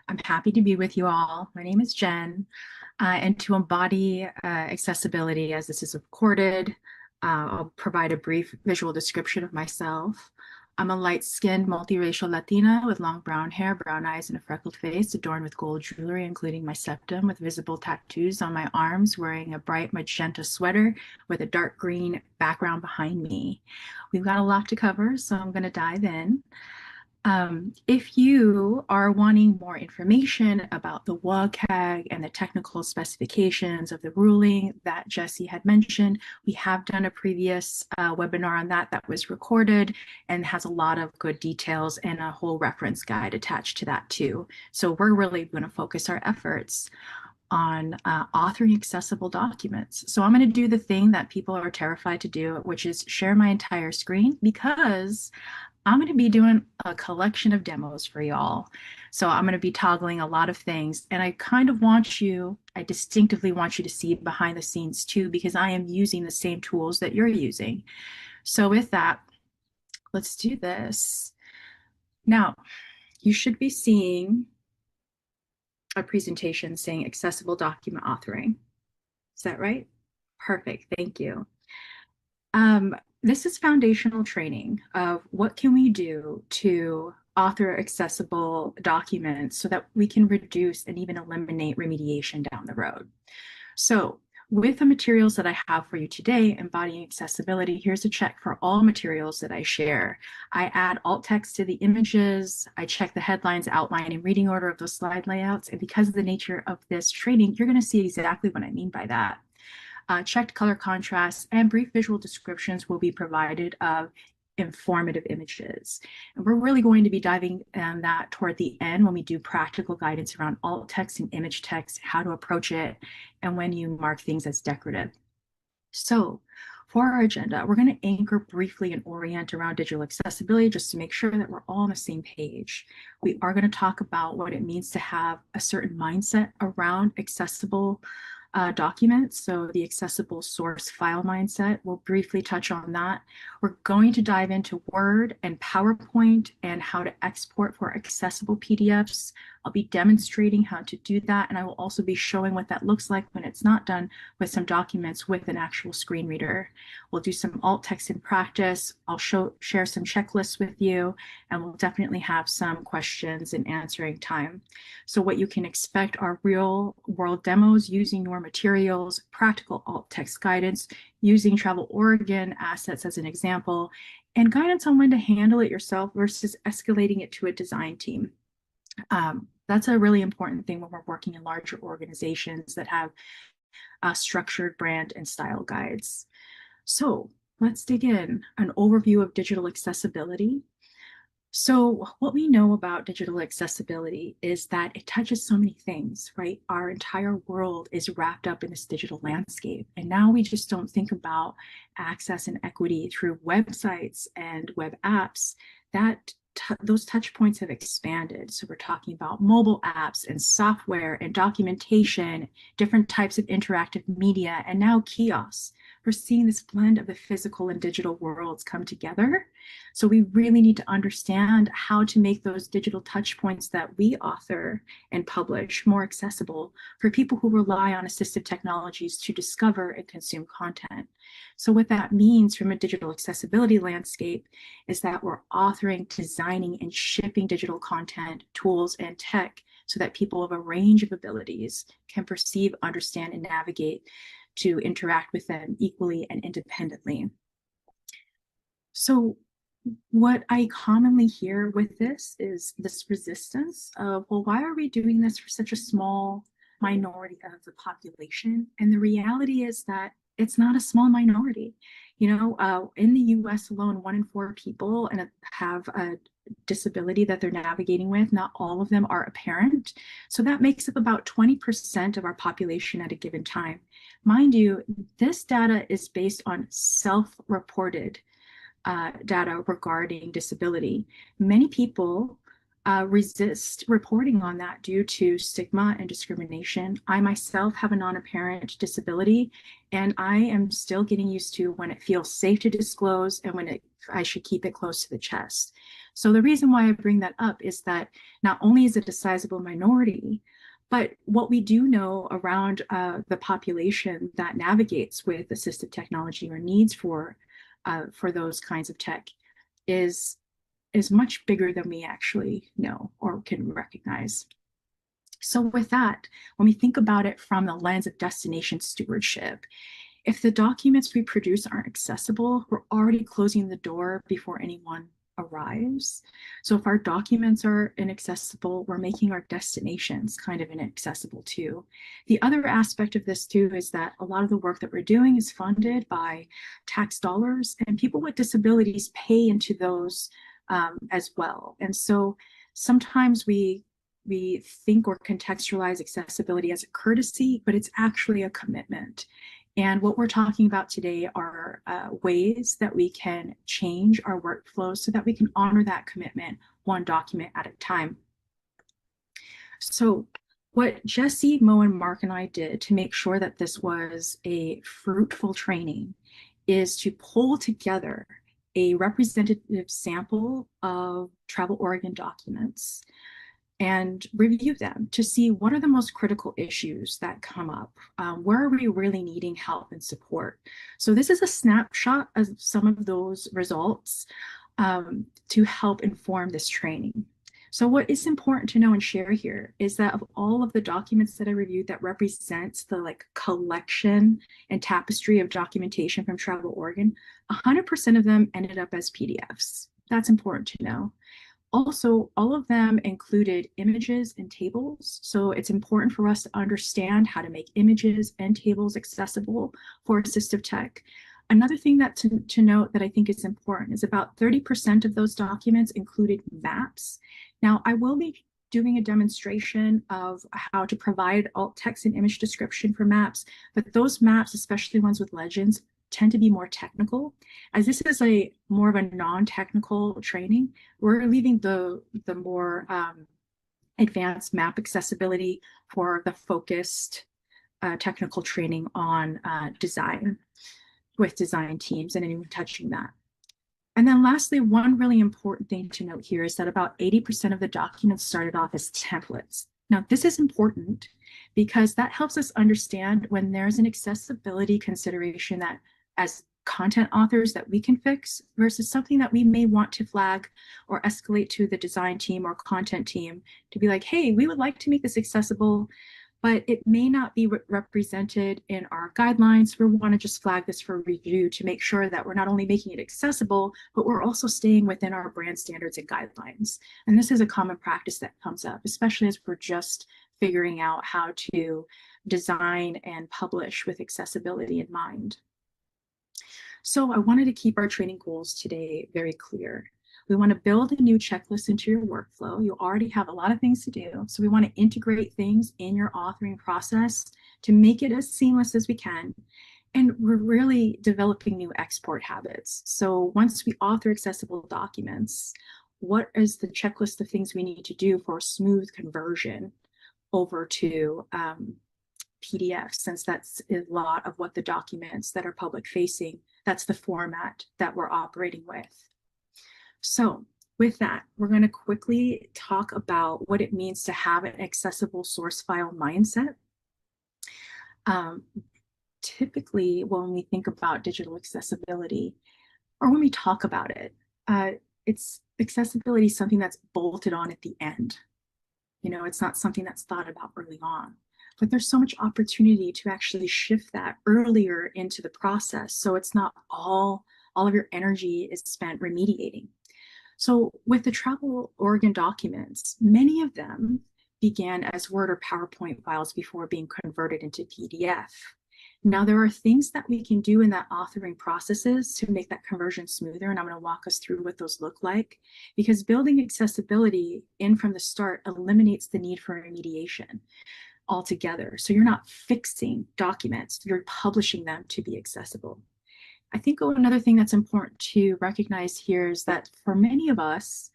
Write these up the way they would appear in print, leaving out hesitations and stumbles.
I'm happy to be with you all. My name is Jen, and to embody accessibility as this is recorded, I'll provide a brief visual description of myself. I'm a light-skinned, multiracial Latina with long brown hair, brown eyes, and a freckled face adorned with gold jewelry, including my septum, with visible tattoos on my arms, wearing a bright magenta sweater with a dark green background behind me. We've got a lot to cover, so I'm going to dive in. If you are wanting more information about the WCAG and the technical specifications of the ruling that Jesse had mentioned, we have done a previous webinar on that was recorded and has a lot of good details and a whole reference guide attached to that too. So we're really going to focus our efforts on authoring accessible documents. So I'm going to do the thing that people are terrified to do, which is share my entire screen, because I'm going to be doing a collection of demos for y'all. So I'm going to be toggling a lot of things. And I distinctively want you to see behind the scenes too, because I am using the same tools that you're using. So with that, let's do this. Now, you should be seeing a presentation saying accessible document authoring. Is that right? Perfect. Thank you. This is foundational training of what can we do to author accessible documents so that we can reduce and even eliminate remediation down the road. So with the materials that I have for you today, embodying accessibility, here's a check for all materials that I share. I add alt text to the images. I check the headlines, outline, and reading order of those slide layouts. And because of the nature of this training, you're going to see exactly what I mean by that. Checked color contrasts and brief visual descriptions will be provided of informative images. And we're really going to be diving on that toward the end when we do practical guidance around alt text and image text, how to approach it, and when you mark things as decorative. So for our agenda, we're going to anchor briefly and orient around digital accessibility just to make sure that we're all on the same page. We are going to talk about what it means to have a certain mindset around accessible documents, so the accessible source file mindset. We'll briefly touch on that. We're going to dive into Word and PowerPoint and how to export for accessible PDFs. I'll be demonstrating how to do that, and I will also be showing what that looks like when it's not done with some documents with an actual screen reader. We'll do some alt text in practice. I'll share some checklists with you, and we'll definitely have some questions and answering time. So what you can expect are real world demos using your materials, practical alt text guidance, using Travel Oregon assets as an example, and guidance on when to handle it yourself versus escalating it to a design team. That's a really important thing when we're working in larger organizations that have structured brand and style guides. So let's dig in. An overview of digital accessibility. So what we know about digital accessibility is that it touches so many things, right? Our entire world is wrapped up in this digital landscape. And now we just don't think about access and equity through websites and web apps. Those touch points have expanded. So we're talking about mobile apps and software and documentation, different types of interactive media, and now kiosks. We're seeing this blend of the physical and digital worlds come together. So we really need to understand how to make those digital touch points that we author and publish more accessible for people who rely on assistive technologies to discover and consume content. So what that means from a digital accessibility landscape is that we're authoring, designing, and shipping digital content, tools, and tech so that people of a range of abilities can perceive, understand, and navigate to interact with them equally and independently. So what I commonly hear with this is this resistance of, well, why are we doing this for such a small minority of the population? And the reality is that it's not a small minority. In the US alone, 1 in 4 people have a disability that they're navigating with. Not all of them are apparent. So that makes up about 20% of our population at a given time. Mind you, this data is based on self-reported data regarding disability. Many people resist reporting on that due to stigma and discrimination. I myself have a non-apparent disability, and I am still getting used to when it feels safe to disclose and when I should keep it close to the chest. So the reason why I bring that up is that not only is it a sizable minority, but what we do know around the population that navigates with assistive technology or needs for those kinds of tech is much bigger than we actually know or can recognize. So with that, when we think about it from the lens of destination stewardship, if the documents we produce aren't accessible, we're already closing the door before anyone arrives. So if our documents are inaccessible, we're making our destinations kind of inaccessible too. The other aspect of this too is that a lot of the work that we're doing is funded by tax dollars, and people with disabilities pay into those as well. And so sometimes we think or contextualize accessibility as a courtesy, but it's actually a commitment. And what we're talking about today are ways that we can change our workflows so that we can honor that commitment one document at a time. So what Jesse, Mo, and Mark and I did to make sure that this was a fruitful training is to pull together a representative sample of Travel Oregon documents and review them to see what are the most critical issues that come up. Where are we really needing help and support? So this is a snapshot of some of those results to help inform this training. So what is important to know and share here is that of all of the documents that I reviewed that represents the collection and tapestry of documentation from Travel Oregon, 100% of them ended up as PDFs. That's important to know. Also, all of them included images and tables. So it's important for us to understand how to make images and tables accessible for assistive tech. Another thing that to note that I think is important is about 30% of those documents included maps. Now, I will be doing a demonstration of how to provide alt text and image description for maps, but those maps, especially ones with legends, tend to be more technical. As this is a more of a non-technical training, we're leaving the more advanced map accessibility for the focused technical training on design with design teams and anyone touching that. And then lastly, one really important thing to note here is that about 80% of the documents started off as templates. Now, this is important because that helps us understand when there's an accessibility consideration that as content authors that we can fix versus something that we may want to flag or escalate to the design team or content team to be like, hey, we would like to make this accessible, but it may not be represented in our guidelines. We want to just flag this for review to make sure that we're not only making it accessible, but we're also staying within our brand standards and guidelines. And this is a common practice that comes up, especially as we're just figuring out how to design and publish with accessibility in mind. So I wanted to keep our training goals today very clear. We want to build a new checklist into your workflow. You already have a lot of things to do. So we want to integrate things in your authoring process to make it as seamless as we can. And we're really developing new export habits. So once we author accessible documents, what is the checklist of things we need to do for a smooth conversion over to PDF, since that's a lot of what the documents that are public facing, that's the format that we're operating with. So with that, we're going to quickly talk about what it means to have an accessible source file mindset. Typically, when we think about digital accessibility, or when we talk about it, it's accessibility is something that's bolted on at the end. You know, it's not something that's thought about early on. But there's so much opportunity to actually shift that earlier into the process, so it's not all of your energy is spent remediating. So with the Travel Oregon documents, many of them began as Word or PowerPoint files before being converted into PDF. Now, there are things that we can do in that authoring processes to make that conversion smoother, and I'm going to walk us through what those look like, because building accessibility in from the start eliminates the need for remediation altogether. So you're not fixing documents, you're publishing them to be accessible. I think another thing that's important to recognize here is that for many of us,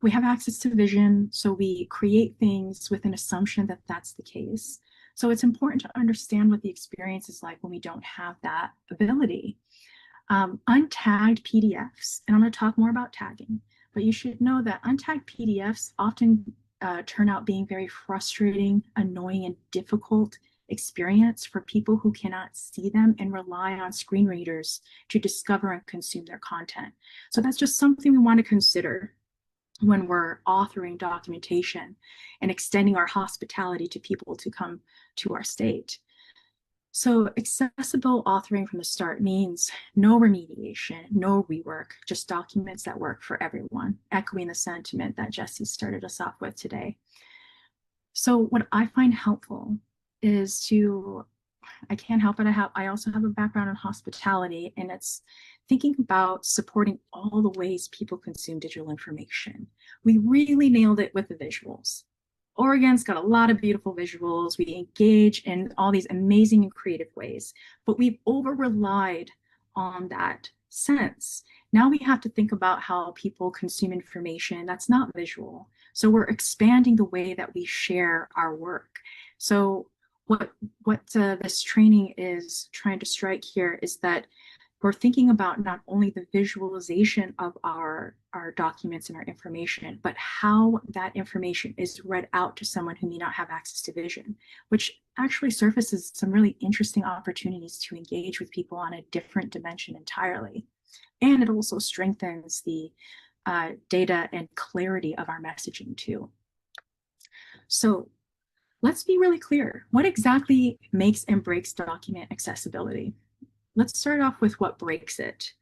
we have access to vision, so we create things with an assumption that that's the case. So it's important to understand what the experience is like when we don't have that ability. Untagged PDFs, and I'm going to talk more about tagging, but you should know that untagged PDFs often turn out being very frustrating, annoying, and difficult experience for people who cannot see them and rely on screen readers to discover and consume their content. So that's just something we want to consider when we're authoring documentation and extending our hospitality to people to come to our state. So accessible authoring from the start means no remediation, no rework, just documents that work for everyone, echoing the sentiment that Jesse started us off with today. So what I find helpful is I can't help it, I also have a background in hospitality, and it's thinking about supporting all the ways people consume digital information. We really nailed it with the visuals. Oregon's got a lot of beautiful visuals. We engage in all these amazing and creative ways, but we've over-relied on that sense. Now we have to think about how people consume information that's not visual. So we're expanding the way that we share our work. So what this training is trying to strike here is that we're thinking about not only the visualization of our documents and our information, but how that information is read out to someone who may not have access to vision, which actually surfaces some really interesting opportunities to engage with people on a different dimension entirely. And it also strengthens the data and clarity of our messaging too. So let's be really clear. What exactly makes and breaks document accessibility? Let's start off with what breaks it.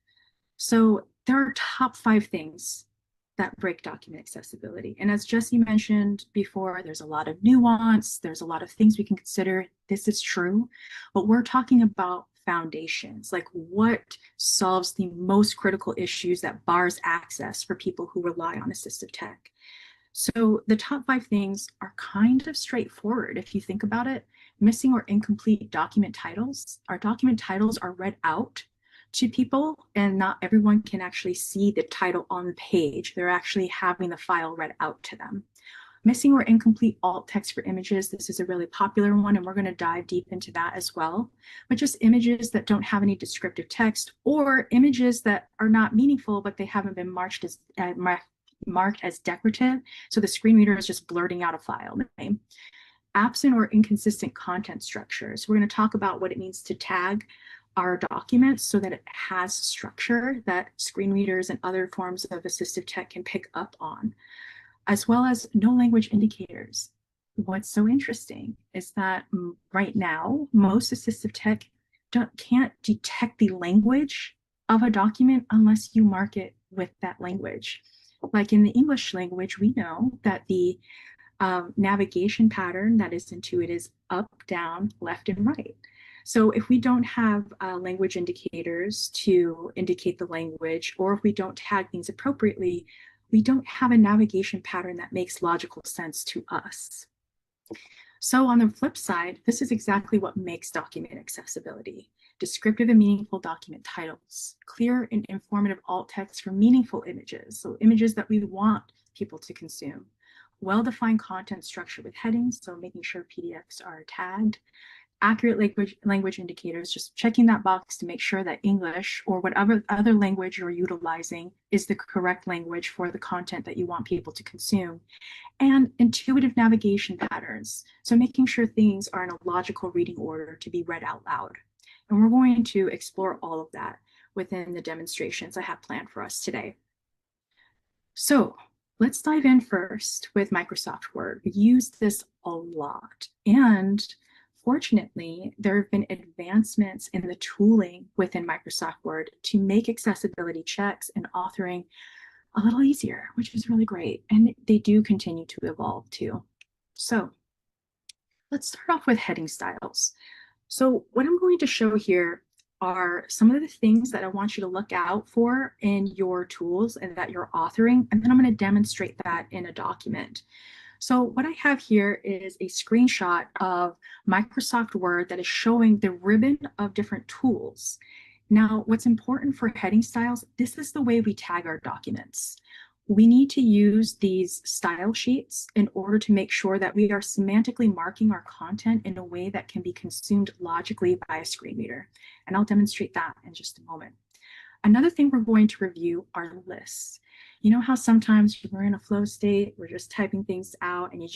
So there are top 5 things that break document accessibility. And as Jesse mentioned before, there's a lot of nuance, there's a lot of things we can consider. This is true, but we're talking about foundations, like what solves the most critical issues that bars access for people who rely on assistive tech. So the top 5 things are kind of straightforward if you think about it. Missing or incomplete document titles. Our document titles are read out to people, and not everyone can actually see the title on the page. They're actually having the file read out to them. Missing or incomplete alt text for images. This is a really popular one, and we're going to dive deep into that as well. But just images that don't have any descriptive text, or images that are not meaningful, but they haven't been marked as decorative. So the screen reader is just blurting out a file name. Absent or inconsistent content structures. We're going to talk about what it means to tag our documents so that it has structure that screen readers and other forms of assistive tech can pick up on, as well as no language indicators. What's so interesting is that right now, most assistive tech can't detect the language of a document unless you mark it with that language. Like in the English language, we know that the navigation pattern that is intuitive is up, down, left, and right. So if we don't have language indicators to indicate the language, or if we don't tag things appropriately, we don't have a navigation pattern that makes logical sense to us. So on the flip side, this is exactly what makes document accessibility. Descriptive and meaningful document titles, clear and informative alt text for meaningful images, so images that we want people to consume. Well-defined content structure with headings, so making sure PDFs are tagged. Accurate language indicators, just checking that box to make sure that English or whatever other language you're utilizing is the correct language for the content that you want people to consume. And intuitive navigation patterns, so making sure things are in a logical reading order to be read out loud. And we're going to explore all of that within the demonstrations I have planned for us today. So let's dive in first with Microsoft Word. We use this a lot, and fortunately, there have been advancements in the tooling within Microsoft Word to make accessibility checks and authoring a little easier, which is really great. And they do continue to evolve too. So let's start off with heading styles. So what I'm going to show here are some of the things that I want you to look out for in your tools and that you're authoring, and then I'm going to demonstrate that in a document. So what I have here is a screenshot of Microsoft Word that is showing the ribbon of different tools. Now, what's important for heading styles, this is the way we tag our documents. We need to use these style sheets in order to make sure that we are semantically marking our content in a way that can be consumed logically by a screen reader. And I'll demonstrate that in just a moment. Another thing we're going to review are lists. You know how sometimes we're in a flow state, we're just typing things out, and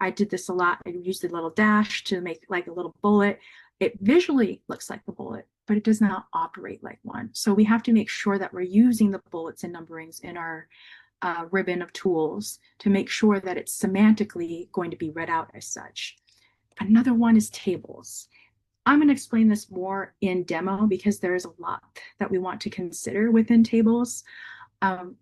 I did this a lot. I used a little dash to make like a little bullet. It visually looks like a bullet, but it does not operate like one. So we have to make sure that we're using the bullets and numberings in our ribbon of tools to make sure that it's semantically going to be read out as such. Another one is tables. I'm going to explain this more in demo because there's a lot that we want to consider within tables.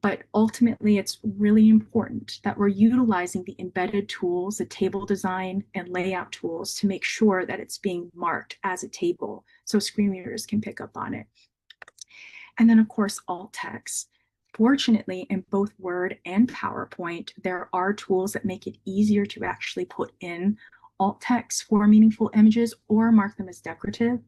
But ultimately, it's really important that we're utilizing the embedded tools, the table design and layout tools to make sure that it's being marked as a table so screen readers can pick up on it. And then, of course, alt text. Fortunately, in both Word and PowerPoint, there are tools that make it easier to actually put in alt text for meaningful images or mark them as decorative.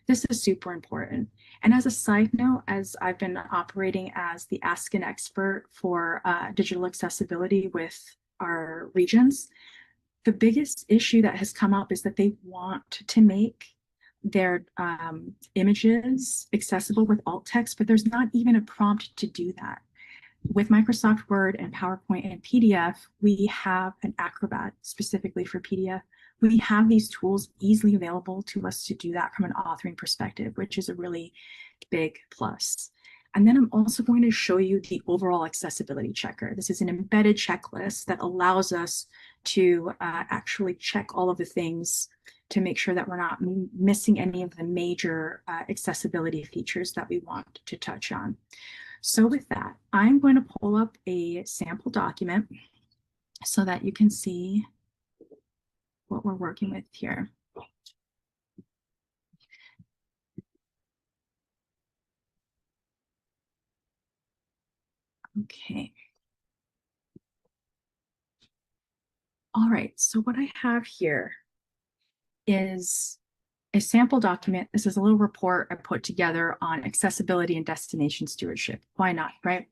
This is super important. And as a side note, as I've been operating as the Ask an Expert for digital accessibility with our regions, the biggest issue that has come up is that they want to make their images accessible with alt text, but there's not even a prompt to do that. With Microsoft Word and PowerPoint and PDF, we have an Acrobat specifically for PDF. We have these tools easily available to us to do that from an authoring perspective, which is a really big plus. And then I'm also going to show you the overall accessibility checker. This is an embedded checklist that allows us to actually check all of the things to make sure that we're not missing any of the major accessibility features that we want to touch on. So with that, I'm going to pull up a sample document so that you can see what we're working with here. Okay. All right, so what I have here is a sample document. This is a little report I put together on accessibility and destination stewardship. Why not, right?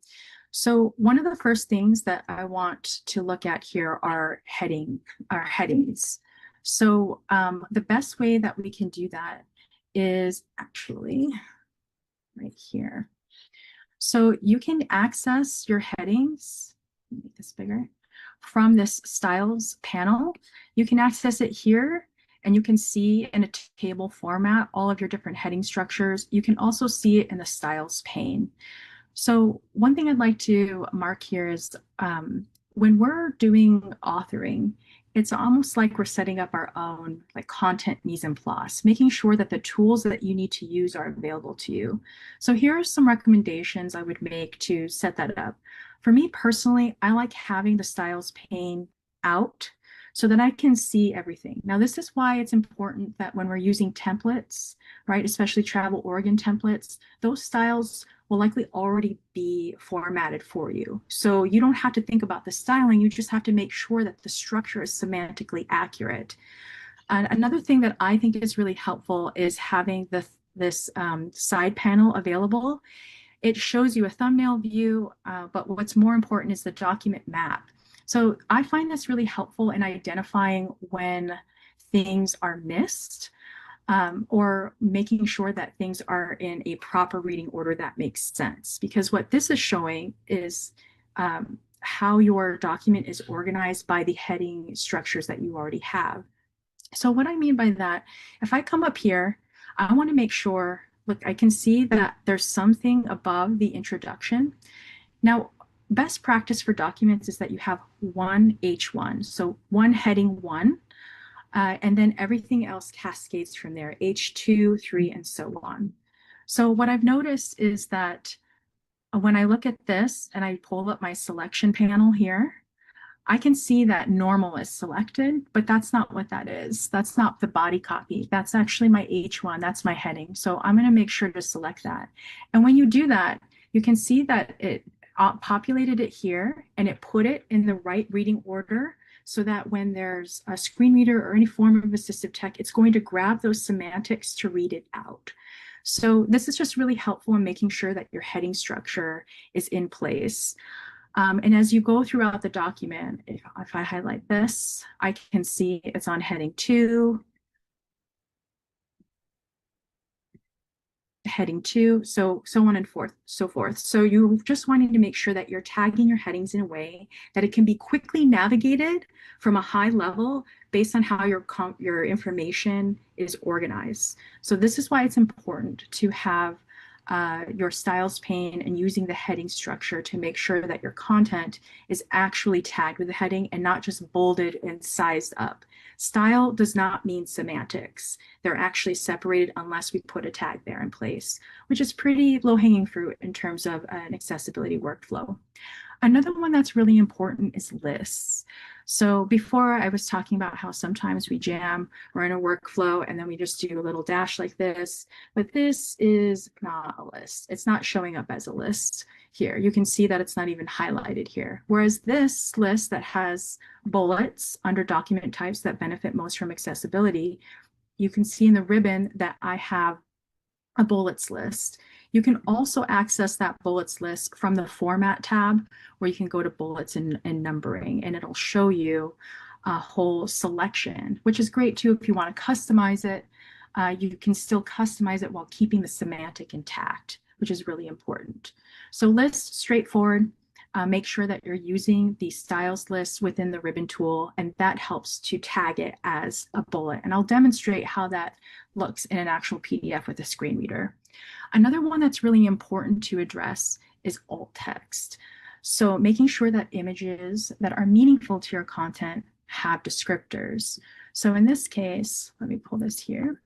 So one of the first things that I want to look at here are headings. So the best way that we can do that is actually right here. So you can access your headings, make this bigger, from this styles panel. You can access it here and you can see in a table format all of your different heading structures. You can also see it in the styles pane. So one thing I'd like to mark here is when we're doing authoring, it's almost like we're setting up our own like content mise en place, making sure that the tools that you need to use are available to you. So here are some recommendations I would make to set that up. For me personally, I like having the styles pane out so that I can see everything. Now, this is why it's important that when we're using templates, right, especially travel Oregon templates, those styles will likely already be formatted for you. So you don't have to think about the styling, you just have to make sure that the structure is semantically accurate. And another thing that I think is really helpful is having this side panel available. It shows you a thumbnail view, but what's more important is the document map. So I find this really helpful in identifying when things are missed or making sure that things are in a proper reading order that makes sense. Because what this is showing is how your document is organized by the heading structures that you already have. So what I mean by that, if I come up here, I want to make sure, look, I can see that there's something above the introduction. Now, best practice for documents is that you have one H1, so one heading 1, and then everything else cascades from there, H2, 3, and so on. So what I've noticed is that when I look at this and I pull up my selection panel here, I can see that normal is selected, but that's not what that is. That's not the body copy. That's actually my H1. That's my heading. So I'm going to make sure to select that. And when you do that, you can see that it populated it here and it put it in the right reading order so that when there's a screen reader or any form of assistive tech, it's going to grab those semantics to read it out. So this is just really helpful in making sure that your heading structure is in place. And as you go throughout the document, if I highlight this, I can see it's on heading 2. heading 2, so on and so forth. So you're just wanting to make sure that you're tagging your headings in a way that it can be quickly navigated from a high level based on how your information is organized. So this is why it's important to have your styles pane and using the heading structure to make sure that your content is actually tagged with the heading and not just bolded and sized up. Style does not mean semantics. They're actually separated unless we put a tag there in place, which is pretty low-hanging fruit in terms of an accessibility workflow. Another one that's really important is lists. So before I was talking about how sometimes we jam, we're in a workflow, and then we just do a little dash like this, but this is not a list. It's not showing up as a list here. You can see that it's not even highlighted here. Whereas this list that has bullets under document types that benefit most from accessibility, you can see in the ribbon that I have a bullets list. You can also access that bullets list from the format tab where you can go to bullets and numbering, and it'll show you a whole selection, which is great too if you want to customize it. You can still customize it while keeping the semantic intact, which is really important. So list, straightforward. Make sure that you're using the styles list within the ribbon tool, and that helps to tag it as a bullet. And I'll demonstrate how that looks in an actual PDF with a screen reader. Another one that's really important to address is alt text. So making sure that images that are meaningful to your content have descriptors. So in this case, let me pull this here.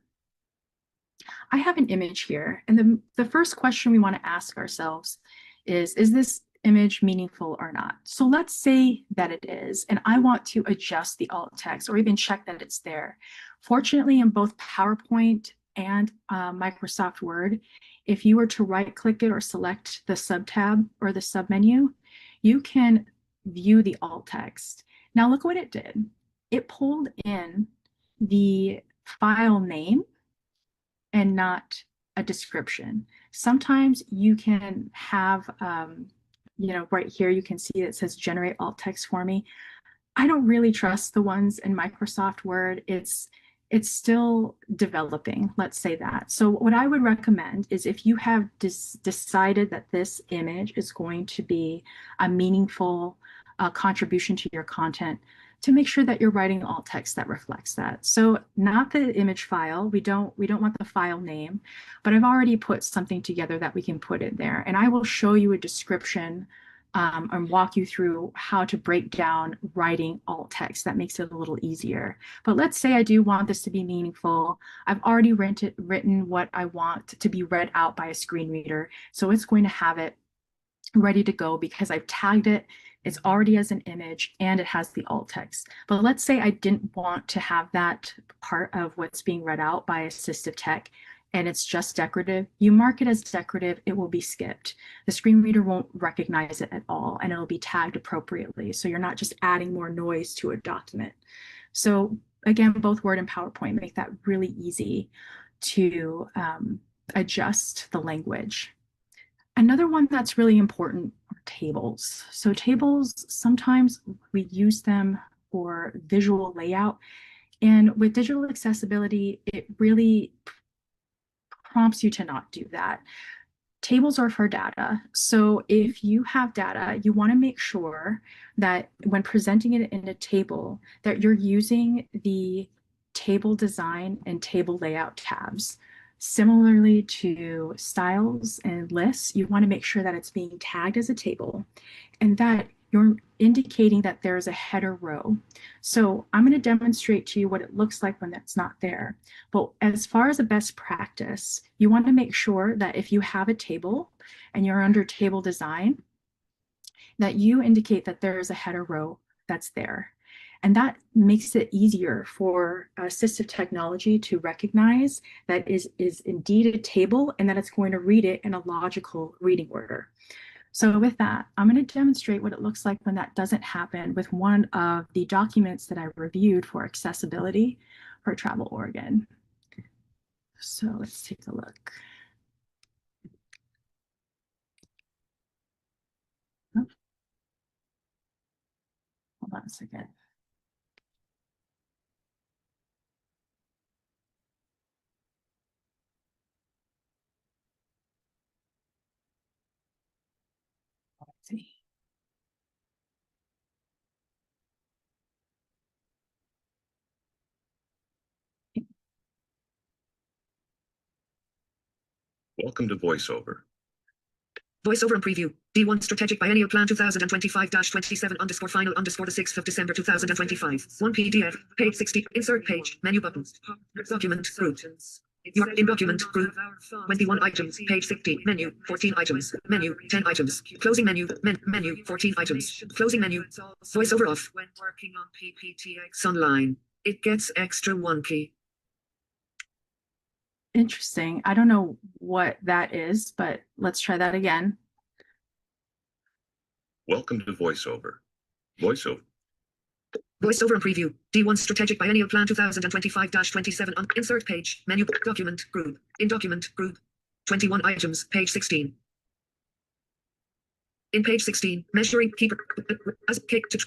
I have an image here, and the first question we want to ask ourselves is this image meaningful or not? So let's say that it is, and I want to adjust the alt text or even check that it's there. Fortunately, in both PowerPoint and Microsoft Word, if you were to right click it or select the subtab or the submenu, you can view the alt text. Now look what it did. It pulled in the file name and not a description. Sometimes you can have, right here, you can see it says generate alt text for me. I don't really trust the ones in Microsoft Word. It's still developing, let's say that. So what I would recommend is if you have decided that this image is going to be a meaningful contribution to your content, to make sure that you're writing alt text that reflects that. So not the image file, we don't want the file name, but I've already put something together that we can put in there. And I will show you a description and walk you through how to break down writing alt text. That makes it a little easier. But let's say I do want this to be meaningful. I've already written what I want to be read out by a screen reader. So it's going to have it ready to go because I've tagged it. It's already as an image and it has the alt text. But let's say I didn't want to have that part of what's being read out by assistive tech and it's just decorative. You mark it as decorative, it will be skipped. The screen reader won't recognize it at all and it'll be tagged appropriately. So you're not just adding more noise to a document. So again, both Word and PowerPoint make that really easy to adjust the language. Another one that's really important are tables. So tables, sometimes we use them for visual layout. And with digital accessibility, it really prompts you to not do that. Tables are for data. So if you have data, you want to make sure that when presenting it in a table, that you're using the table design and table layout tabs. Similarly to styles and lists, you want to make sure that it's being tagged as a table and that you're indicating that there's a header row. So I'm going to demonstrate to you what it looks like when that's not there. But as far as a best practice, you want to make sure that if you have a table and you're under table design, that you indicate that there is a header row that's there. And that makes it easier for assistive technology to recognize that is indeed a table and that it's going to read it in a logical reading order. So with that, I'm going to demonstrate what it looks like when that doesn't happen with one of the documents that I reviewed for accessibility for Travel Oregon. So let's take a look. Oh, hold on a second. see. Welcome to VoiceOver. VoiceOver and preview. D1 Strategic Biennial Plan 2025-27 underscore final underscore the 6th of December 2025. 1 PDF. Page 60. Insert page. Menu button. Document group. You are in document group. 21 items. Page 60. Menu. 14 items. Menu. 10 items. Closing menu. Menu. 14 items. Closing menu. VoiceOver off. When working on PPTX online, it gets extra wonky. Interesting. I don't know what that is, but let's try that again. Welcome to VoiceOver. VoiceOver. VoiceOver and preview. D1 Strategic Biennial Plan 2025-27 on insert page. Menu. Document group. In document group. 21 items. Page 16. In page 16, measuring keeper as keeper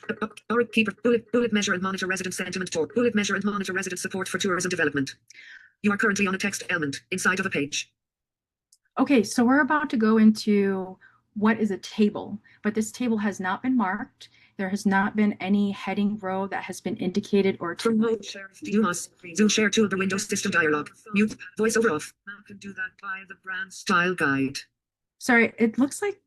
bullet measure and monitor resident sentiment for bullet measure and monitor resident support for tourism development. You are currently on a text element inside of a page. Okay, so we're about to go into what is a table, but this table has not been marked. There has not been any heading row that has been indicated or from mode share. You must Zoom share to the Windows system dialog. Mute VoiceOver off. Now can do that by the brand style guide. Sorry, it looks like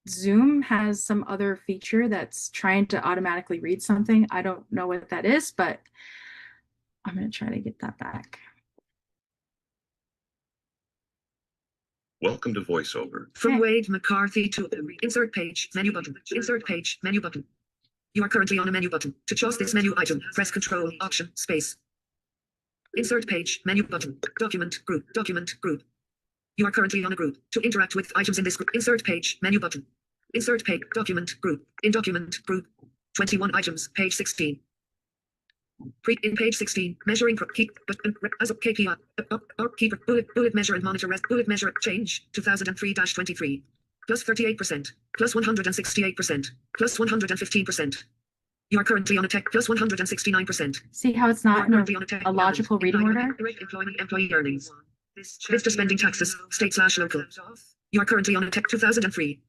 Zoom has some other feature that's trying to automatically read something. I don't know what that is, but I'm going to try to get that back. Welcome to VoiceOver. From Wade McCarthy to insert page, menu button, insert page, menu button. You are currently on a menu button. To choose this menu item, press Control, Option, Space. Insert page, menu button, document group. You are currently on a group. To interact with items in this group, insert page, menu button. Insert page, document group. In document group, 21 items, page 16. In page 16, measuring keep as KPI keeper bullet measure and monitor bullet measure change 2003-23 plus 38% plus 168% plus 115%. You are currently on a tech plus 169%. See how it's not in a logical reading order? Employee earnings. Vista spending taxes state/local. You are currently on a tech 2003.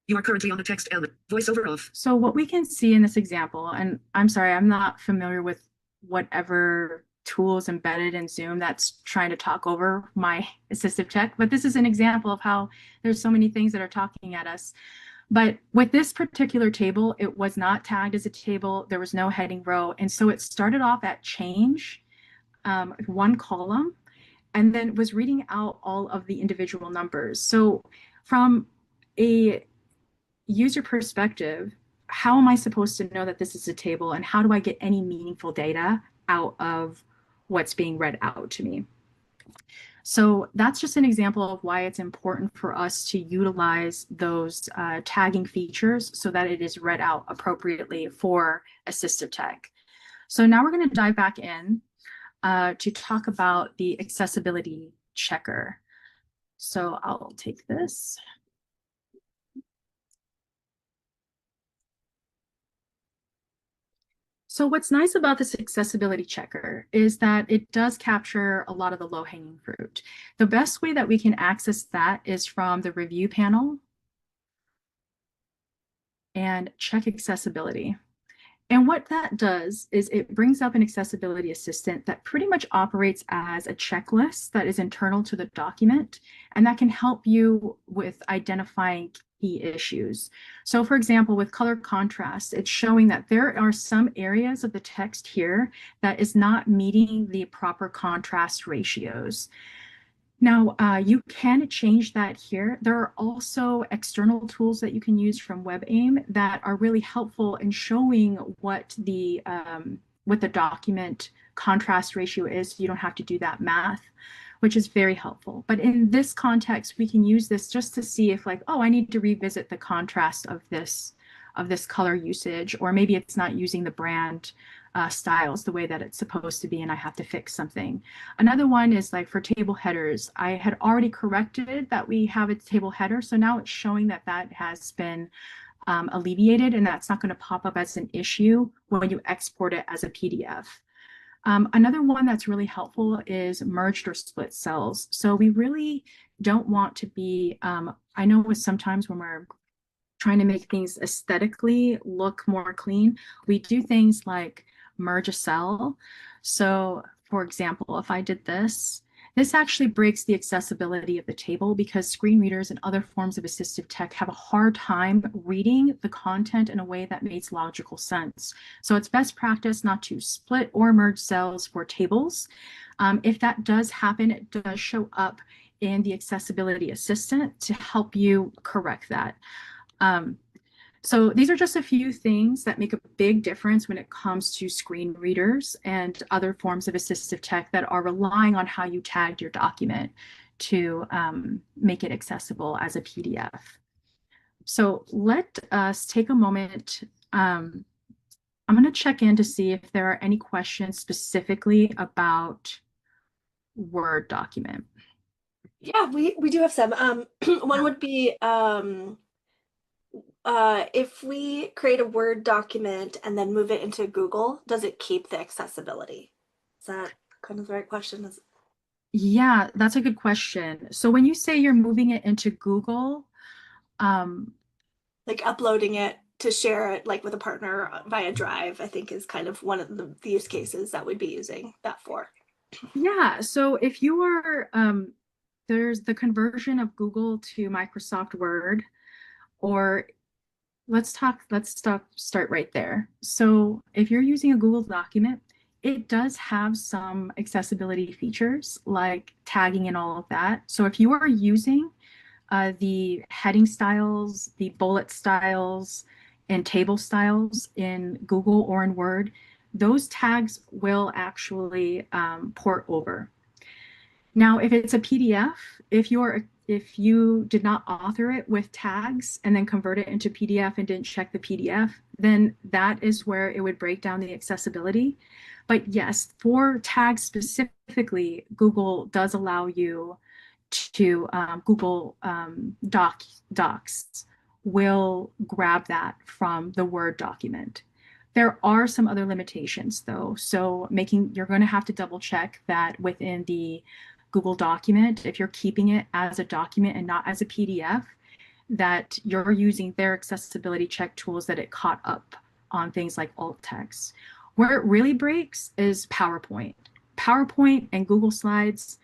You are currently on a text element. VoiceOver off. So what we can see in this example, and I'm sorry, I'm not familiar with whatever tools embedded in Zoom that's trying to talk over my assistive tech, but this is an example of how there's so many things that are talking at us. But with this particular table, it was not tagged as a table. There was no heading row. And so it started off at change, one column, and then was reading out all of the individual numbers. So from a user perspective, how am I supposed to know that this is a table, and how do I get any meaningful data out of what's being read out to me? So that's just an example of why it's important for us to utilize those tagging features so that it is read out appropriately for assistive tech. So now we're going to dive back in to talk about the accessibility checker. So I'll take this. So what's nice about this accessibility checker is that it does capture a lot of the low-hanging fruit. The best way that we can access that is from the review panel and check accessibility. And what that does is it brings up an accessibility assistant that pretty much operates as a checklist that is internal to the document, and that can help you with identifying key issues. So for example, with color contrast, it's showing that there are some areas of the text here that is not meeting the proper contrast ratios. Now, you can change that here. There are also external tools that you can use from WebAIM that are really helpful in showing what the document contrast ratio is. So you don't have to do that math, which is very helpful. But in this context, we can use this just to see if like, oh, I need to revisit the contrast of this color usage, or maybe it's not using the brand styles the way that it's supposed to be, and I have to fix something. Another one is like for table headers. I had already corrected that we have a table header, so now it's showing that that has been alleviated, and that's not going to pop up as an issue when you export it as a PDF. Another one that's really helpful is merged or split cells. So we really don't want to be, I know with sometimes when we're trying to make things aesthetically look more clean, we do things like merge a cell. So for example, if I did this, this actually breaks the accessibility of the table because screen readers and other forms of assistive tech have a hard time reading the content in a way that makes logical sense. So it's best practice not to split or merge cells for tables. If that does happen, it does show up in the accessibility assistant to help you correct that. So these are just a few things that make a big difference when it comes to screen readers and other forms of assistive tech that are relying on how you tagged your document to make it accessible as a PDF. So let us take a moment. I'm going to check in to see if there are any questions specifically about Word document. Yeah, we do have some. One would be if we create a Word document and then move it into Google, does it keep the accessibility? Is that kind of the right question? Yeah, that's a good question. So when you say you're moving it into Google, um, Like uploading it to share it like with a partner via Drive, I think is kind of one of the use cases that we'd be using that for. yeah, so if you are, there's the conversion of Google to Microsoft Word, or start right there. So if you're using a Google document, it does have some accessibility features like tagging and all of that. So if you are using the heading styles, the bullet styles, and table styles in Google or in Word, those tags will actually port over. Now, if it's a PDF, if you did not author it with tags and then convert it into PDF and didn't check the PDF, then that is where it would break down the accessibility. But yes, for tags specifically, Google does allow you to Google Docs will grab that from the Word document. There are some other limitations though. So you're going to have to double check that within the Google document, if you're keeping it as a document and not as a PDF, that you're using their accessibility check tools that it caught up on things like alt text. Where it really breaks is PowerPoint. PowerPoint and Google Slides,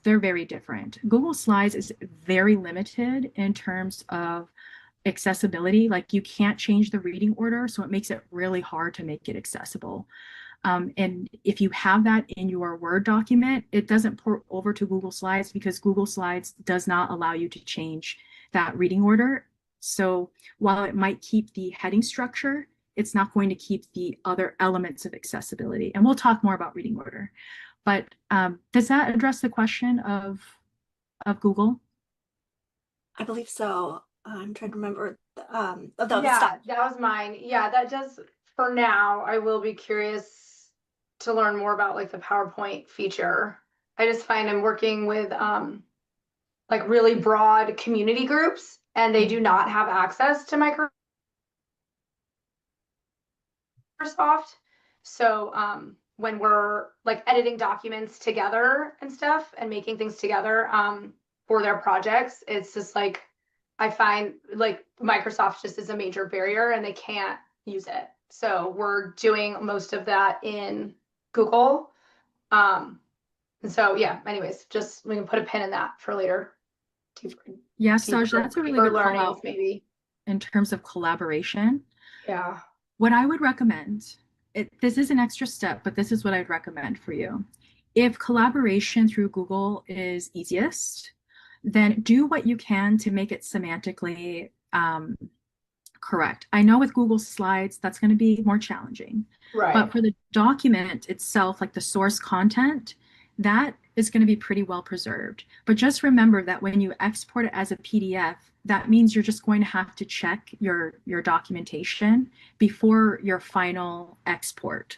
they're very different. Google Slides is very limited in terms of accessibility. Like you can't change the reading order, so it makes it really hard to make it accessible. And if you have that in your Word document, it doesn't port over to Google Slides because Google Slides does not allow you to change that reading order. So while it might keep the heading structure, it's not going to keep the other elements of accessibility. And we'll talk more about reading order. But does that address the question of Google? I believe so. I'm trying to remember. Yeah, that was mine. Yeah, that does for now. I will be curious to learn more about like the PowerPoint feature. I just find I'm working with like really broad community groups and they do not have access to Microsoft. So when we're like editing documents together and stuff and making things together for their projects, it's just like I find like Microsoft just is a major barrier and they can't use it. So we're doing most of that in Google. And so yeah, anyways, just we can put a pin in that for later. Yeah, Saj, that's a really good call out maybe in terms of collaboration. Yeah. What I would recommend, this is an extra step, but this is what I'd recommend for you. If collaboration through Google is easiest, then do what you can to make it semantically correct. I know with Google Slides, that's going to be more challenging. Right. But for the document itself, like the source content, that is going to be pretty well preserved. But just remember that when you export it as a PDF, that means you're just going to have to check your documentation before your final export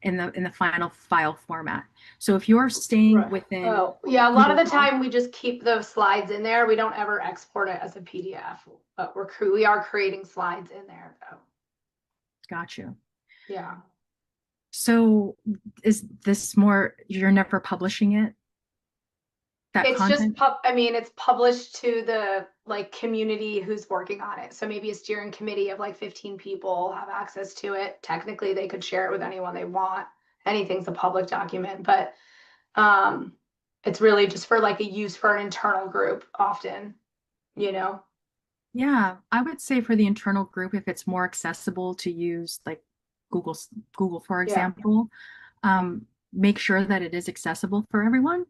in the final file format. So if you're staying within yeah, a lot of the time we just keep those slides in there. We don't ever export it as a PDF, but we are creating slides in there though. Got you. Yeah. So is this more, you're never publishing it? that It's content? just I mean, it's published to the like community who's working on it. So maybe a steering committee of like 15 people have access to it. Technically, they could share it with anyone they want. Anything's a public document, but um, it's really just for like a use for an internal group often, you know? Yeah, I would say for the internal group, if it's more accessible to use like Google, Google, for Yeah. example, make sure that it is accessible for everyone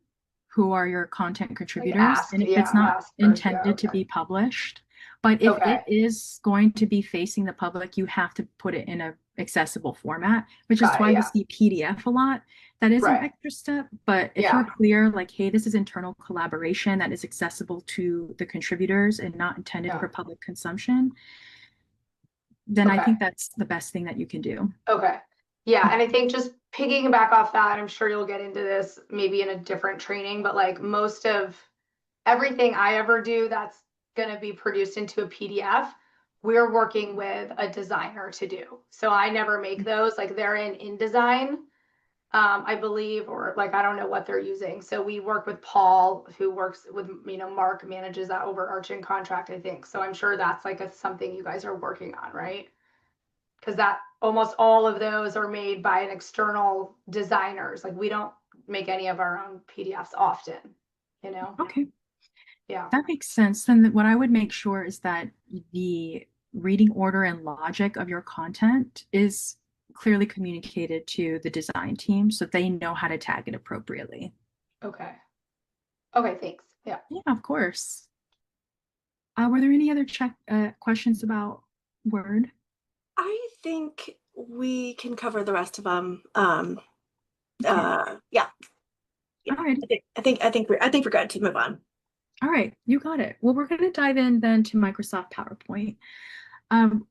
who are your content Like contributors. ask, And if it's yeah, not ask first. Yeah, intended to okay. be published, but if Okay. it is going to be facing the public, you have to put it in a accessible format, which is Got it, why we yeah. see PDF a lot. That is an Right. extra step, but if Yeah. you're clear, like, hey, this is internal collaboration that is accessible to the contributors and not intended Yeah. for public consumption, then I Okay. think that's the best thing that you can do. Okay. Yeah, and I think just piggybacking off that, I'm sure you'll get into this maybe in a different training, but like most of everything I ever do that's going to be produced into a PDF, we're working with a designer to do. So I never make those, like they're in InDesign, I believe, or like I don't know what they're using. So we work with Paul, who works with, you know, Mark manages that overarching contract, I think. So I'm sure that's like something you guys are working on, right? Because that almost all of those are made by an external designers. Like we don't make any of our own PDFs often, you know? Okay, Yeah. that makes sense. Then what I would make sure is that the reading order and logic of your content is clearly communicated to the design team so they know how to tag it appropriately. Okay. Okay, thanks. Yeah. Yeah, of course. Were there any other questions about Word? I think we can cover the rest of them. Okay. Yeah. All right. I think we're good to move on. All right, you got it. Well, we're going to dive in then to Microsoft PowerPoint.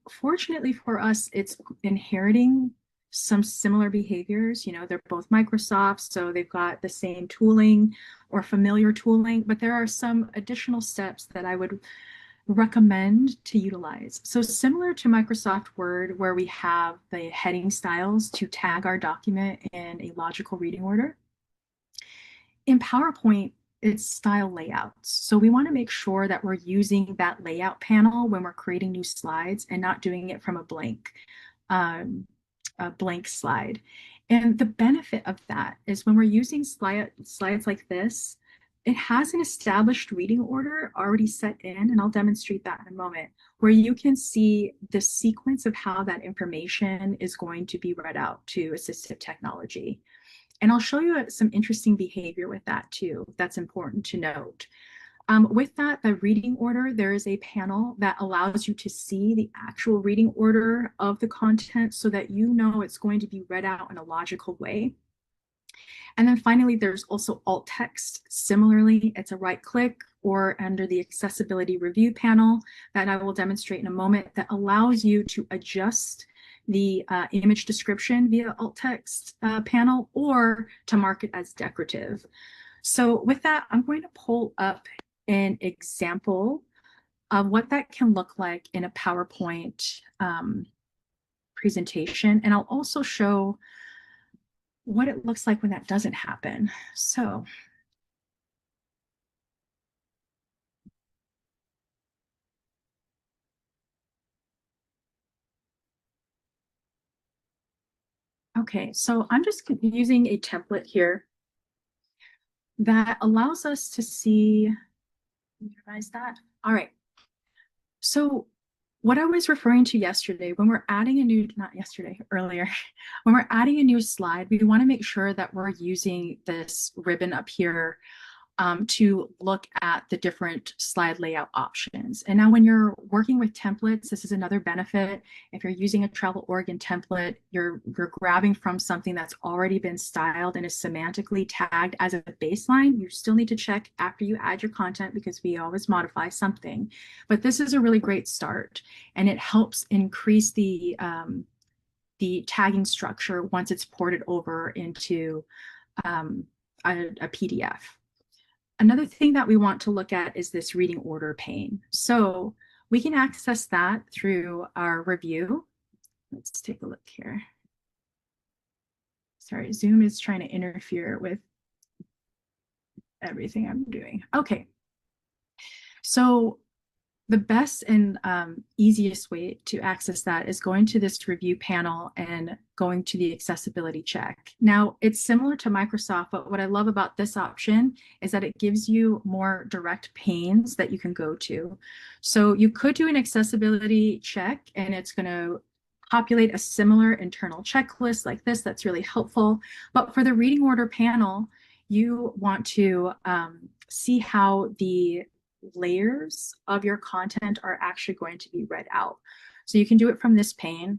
Fortunately for us, it's inheriting some similar behaviors. You know, they're both Microsoft, so they've got the same tooling or familiar tooling, but there are some additional steps that I would recommend to utilize. So similar to Microsoft Word, where we have the heading styles to tag our document in a logical reading order, in PowerPoint, it's style layouts. So we want to make sure that we're using that layout panel when we're creating new slides and not doing it from a blank slide. And the benefit of that is when we're using slides like this, it has an established reading order already set in, and I'll demonstrate that in a moment, where you can see the sequence of how that information is going to be read out to assistive technology. And I'll show you some interesting behavior with that too. That's important to note. With that, the reading order, there is a panel that allows you to see the actual reading order of the content so that you know it's going to be read out in a logical way. And then finally, there's also alt text. Similarly, it's a right click or under the accessibility review panel that I will demonstrate in a moment that allows you to adjust the image description via alt text panel or to mark it as decorative. So with that, I'm going to pull up an example of what that can look like in a PowerPoint presentation. And I'll also show what it looks like when that doesn't happen. So okay, so I'm just using a template here that allows us to see, revise that. All right. So what I was referring to yesterday, when we're adding a new, not yesterday, earlier, when we're adding a new slide, we want to make sure that we're using this ribbon up here to look at the different slide layout options. And now when you're working with templates, this is another benefit. If you're using a Travel Oregon template, you're grabbing from something that's already been styled and is semantically tagged as a baseline. You still need to check after you add your content because we always modify something. But this is a really great start, and it helps increase the tagging structure once it's ported over into a PDF. Another thing that we want to look at is this reading order pane. So we can access that through our review. Let's take a look here. Sorry, Zoom is trying to interfere with everything I'm doing. Okay. So the best and easiest way to access that is going to this review panel and going to the accessibility check. Now, it's similar to Microsoft, but what I love about this option is that it gives you more direct panes that you can go to. So you could do an accessibility check, and it's going to populate a similar internal checklist like this. That's really helpful. But for the reading order panel, you want to see how the layers of your content are actually going to be read out. So you can do it from this pane,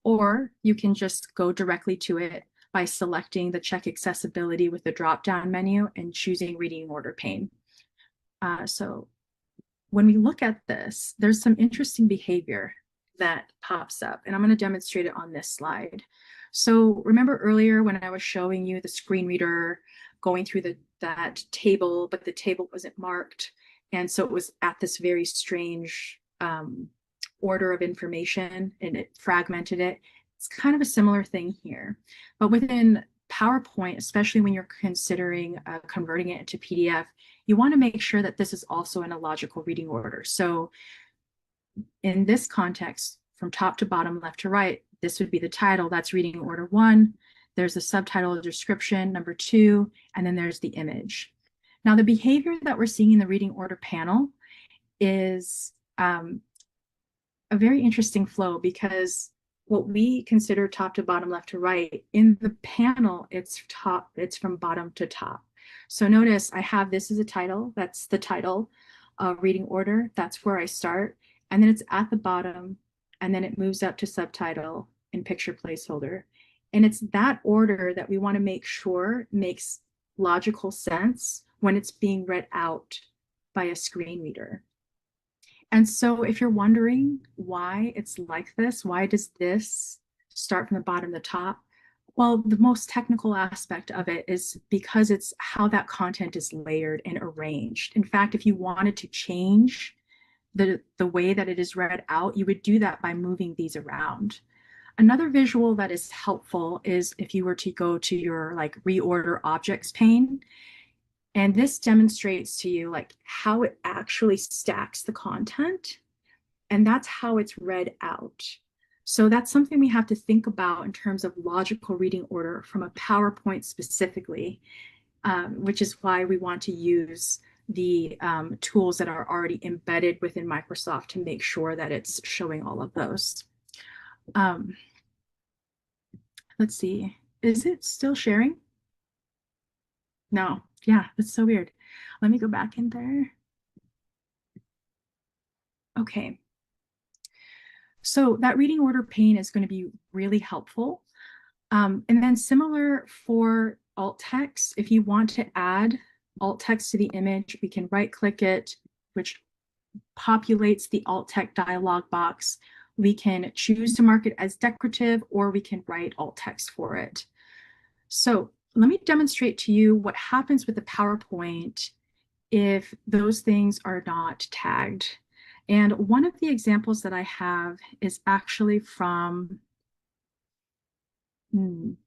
or you can just go directly to it by selecting the check accessibility with the drop-down menu and choosing reading order pane. So when we look at this, there's some interesting behavior that pops up, and I'm going to demonstrate it on this slide. So remember earlier when I was showing you the screen reader going through that table, but the table wasn't marked. And so it was at this very strange order of information, and it fragmented it. It's kind of a similar thing here. But within PowerPoint, especially when you're considering converting it into PDF, you want to make sure that this is also in a logical reading order. So in this context, from top to bottom, left to right, this would be the title. That's reading order 1. There's a subtitle, description, number 2, and then there's the image. Now, the behavior that we're seeing in the reading order panel is a very interesting flow, because what we consider top to bottom, left to right, in the panel, it's from bottom to top. So notice I have this as a title. That's the title, reading order. That's where I start. And then it's at the bottom, and then it moves up to subtitle and picture placeholder. And it's that order that we want to make sure makes logical sense when it's being read out by a screen reader. And so if you're wondering why it's like this, why does this start from the bottom to the top? Well, the most technical aspect of it is because it's how that content is layered and arranged. In fact, if you wanted to change the way that it is read out, you would do that by moving these around. Another visual that is helpful is if you were to go to your like reorder objects pane, and this demonstrates to you like how it actually stacks the content, and that's how it's read out. So that's something we have to think about in terms of logical reading order from a PowerPoint specifically, which is why we want to use the tools that are already embedded within Microsoft to make sure that it's showing all of those. Let's see, is it still sharing? No, yeah, that's so weird. Let me go back in there. Okay. So that reading order pane is going to be really helpful. And then similar for alt text, if you want to add alt text to the image, we can right click it, which populates the alt text dialog box. We can choose to mark it as decorative, or we can write alt text for it. So let me demonstrate to you what happens with the PowerPoint if those things are not tagged. And one of the examples that I have is actually from the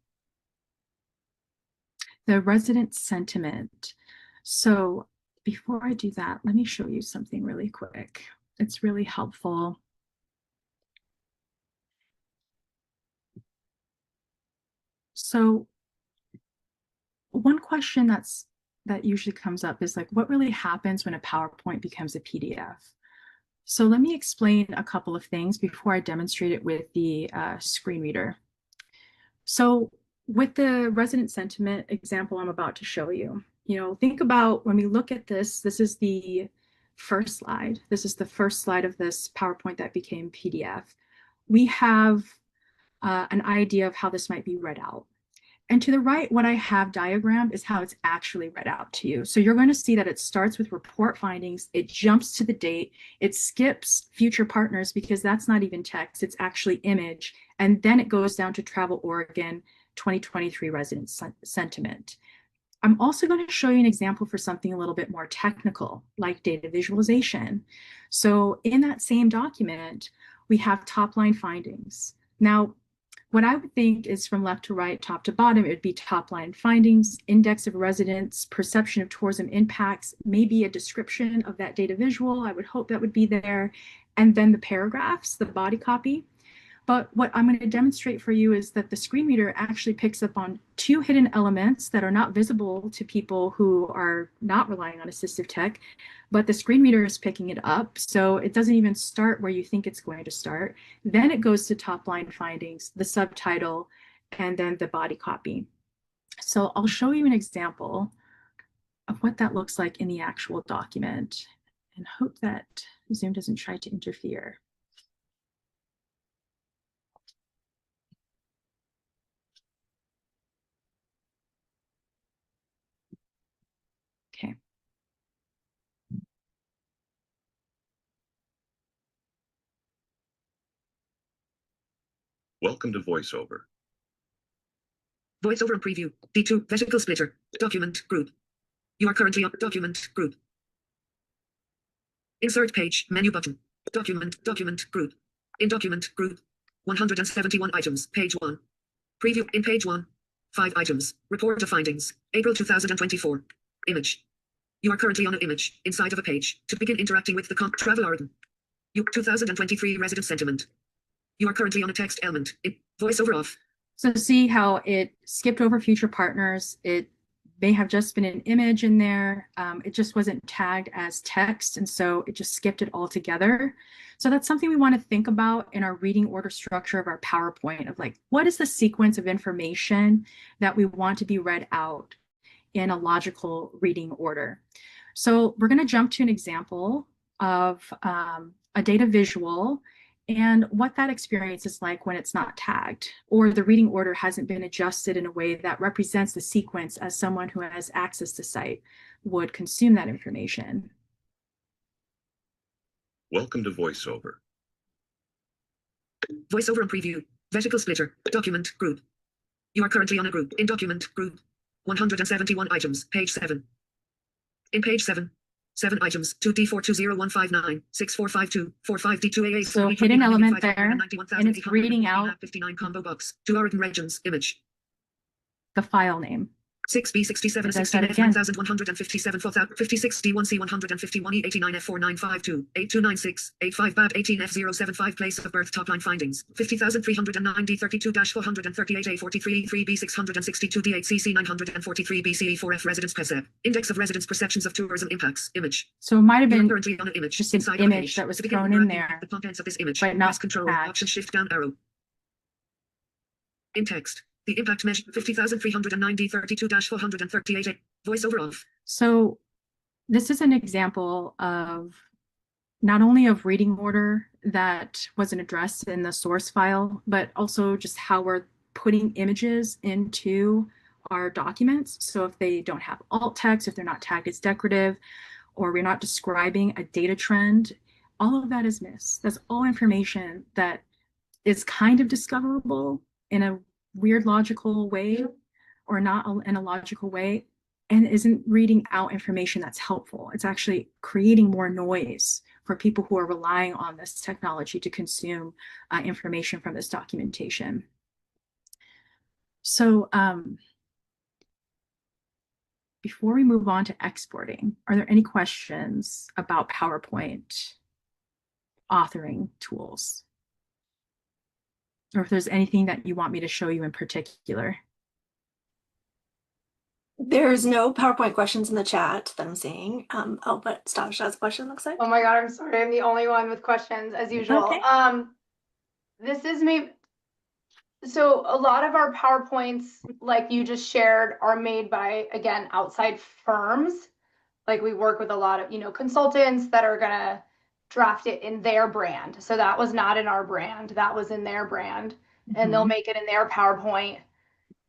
resident sentiment. So before I do that, let me show you something really quick. It's really helpful. So one question that usually comes up is like, what really happens when a PowerPoint becomes a PDF? So let me explain a couple of things before I demonstrate it with the screen reader. So with the resident sentiment example I'm about to show you, think about when we look at this, this is the first slide. This is the first slide of this PowerPoint that became PDF. We have an idea of how this might be read out. And to the right, what I have diagrammed is how it's actually read out to you. So you're going to see that it starts with report findings, it jumps to the date, it skips future partners because that's not even text, it's actually image, and then it goes down to Travel Oregon 2023 resident sentiment. I'm also going to show you an example for something a little bit more technical, like data visualization. So in that same document, we have top line findings. Now, what I would think is from left to right, top to bottom, it would be top line findings, index of residents, perception of tourism impacts, maybe a description of that data visual. I would hope that would be there. And then the paragraphs, the body copy. But what I'm going to demonstrate for you is that the screen reader actually picks up on two hidden elements that are not visible to people who are not relying on assistive tech, but the screen reader is picking it up. So it doesn't even start where you think it's going to start. Then it goes to top line findings, the subtitle, and then the body copy. So I'll show you an example of what that looks like in the actual document and hope that Zoom doesn't try to interfere. Okay. Welcome to VoiceOver. VoiceOver and preview. D2 vertical splitter. Document group. You are currently on document group. Insert page menu button. Document group. In document group. 171 items. Page 1. Preview in page 1. 5 items. Report of findings. April 2024. Image. You are currently on an image inside of a page. To begin interacting with the travel Oregon. You 2023 resident sentiment. You are currently on a text element. In VoiceOver off. So see how it skipped over future partners. It may have just been an image in there. It just wasn't tagged as text. And so it just skipped it altogether. So that's something we want to think about in our reading order structure of our PowerPoint of like, what is the sequence of information that we want to be read out in a logical reading order? So we're going to jump to an example of a data visual and what that experience is like when it's not tagged or the reading order hasn't been adjusted in a way that represents the sequence as someone who has access to site would consume that information. Welcome to VoiceOver. VoiceOver and preview. Vertical splitter. Document group. You are currently on a group. In document group. 171 items. Page 7. In page 7. 7 items. 2D420159 6452 45D2AA. So hidden element there, and it's reading out 59 combo box. 2 Oregon regions. Image. the file name. 6B67 9157 56 D1C 151 E89 F4952 8296 85 BAB 18 F075 place of birth top line findings 50,390 32-438 A43 3B 662 D8 CC 943 BCE 4F residence PESEP index of residence perceptions of tourism impacts image. So it might have You are been currently on an image just an inside of a image page. that was To begin thrown in interacting there, with the contents of this image, but not press Control tagged. Option Shift down arrow. In text. The impact measure 50,390 32-438 voiceover off. So this is an example of not only of reading order that wasn't addressed in the source file, but also just how we're putting images into our documents. So if they don't have alt text, if they're not tagged as decorative, or we're not describing a data trend, all of that is missed. That's all information that is kind of discoverable in a weird logical way or not in a logical way and isn't reading out information that's helpful. It's actually creating more noise for people who are relying on this technology to consume information from this documentation. So before we move on to exporting, are there any questions about PowerPoint authoring tools? Or if there's anything that you want me to show you in particular? There's no PowerPoint questions in the chat that I'm seeing. Oh, but Stash has a question, looks like. Oh my God, I'm sorry. I'm the only one with questions as usual. Okay. This is me. So a lot of our PowerPoints, like you just shared, are made by, again, outside firms. Like we work with a lot of, consultants that are gonna draft it in their brand. So that was not in our brand, that was in their brand. And they'll make it in their PowerPoint.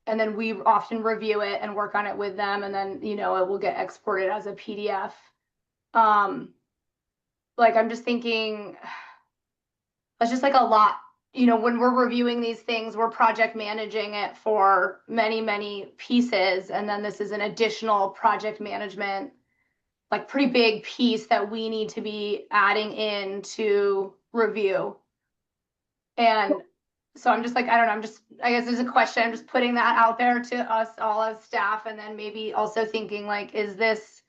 And then we often review it and work on it with them. And then, it will get exported as a PDF. Like I'm just thinking, it's just like a lot, when we're reviewing these things, we're project managing it for many, many pieces. And then this is an additional project management, like pretty big piece that we need to be adding in to review. And So I'm just like, I don't know, I guess there's a question. I'm just putting that out there to us all as staff, and then maybe also thinking like, is this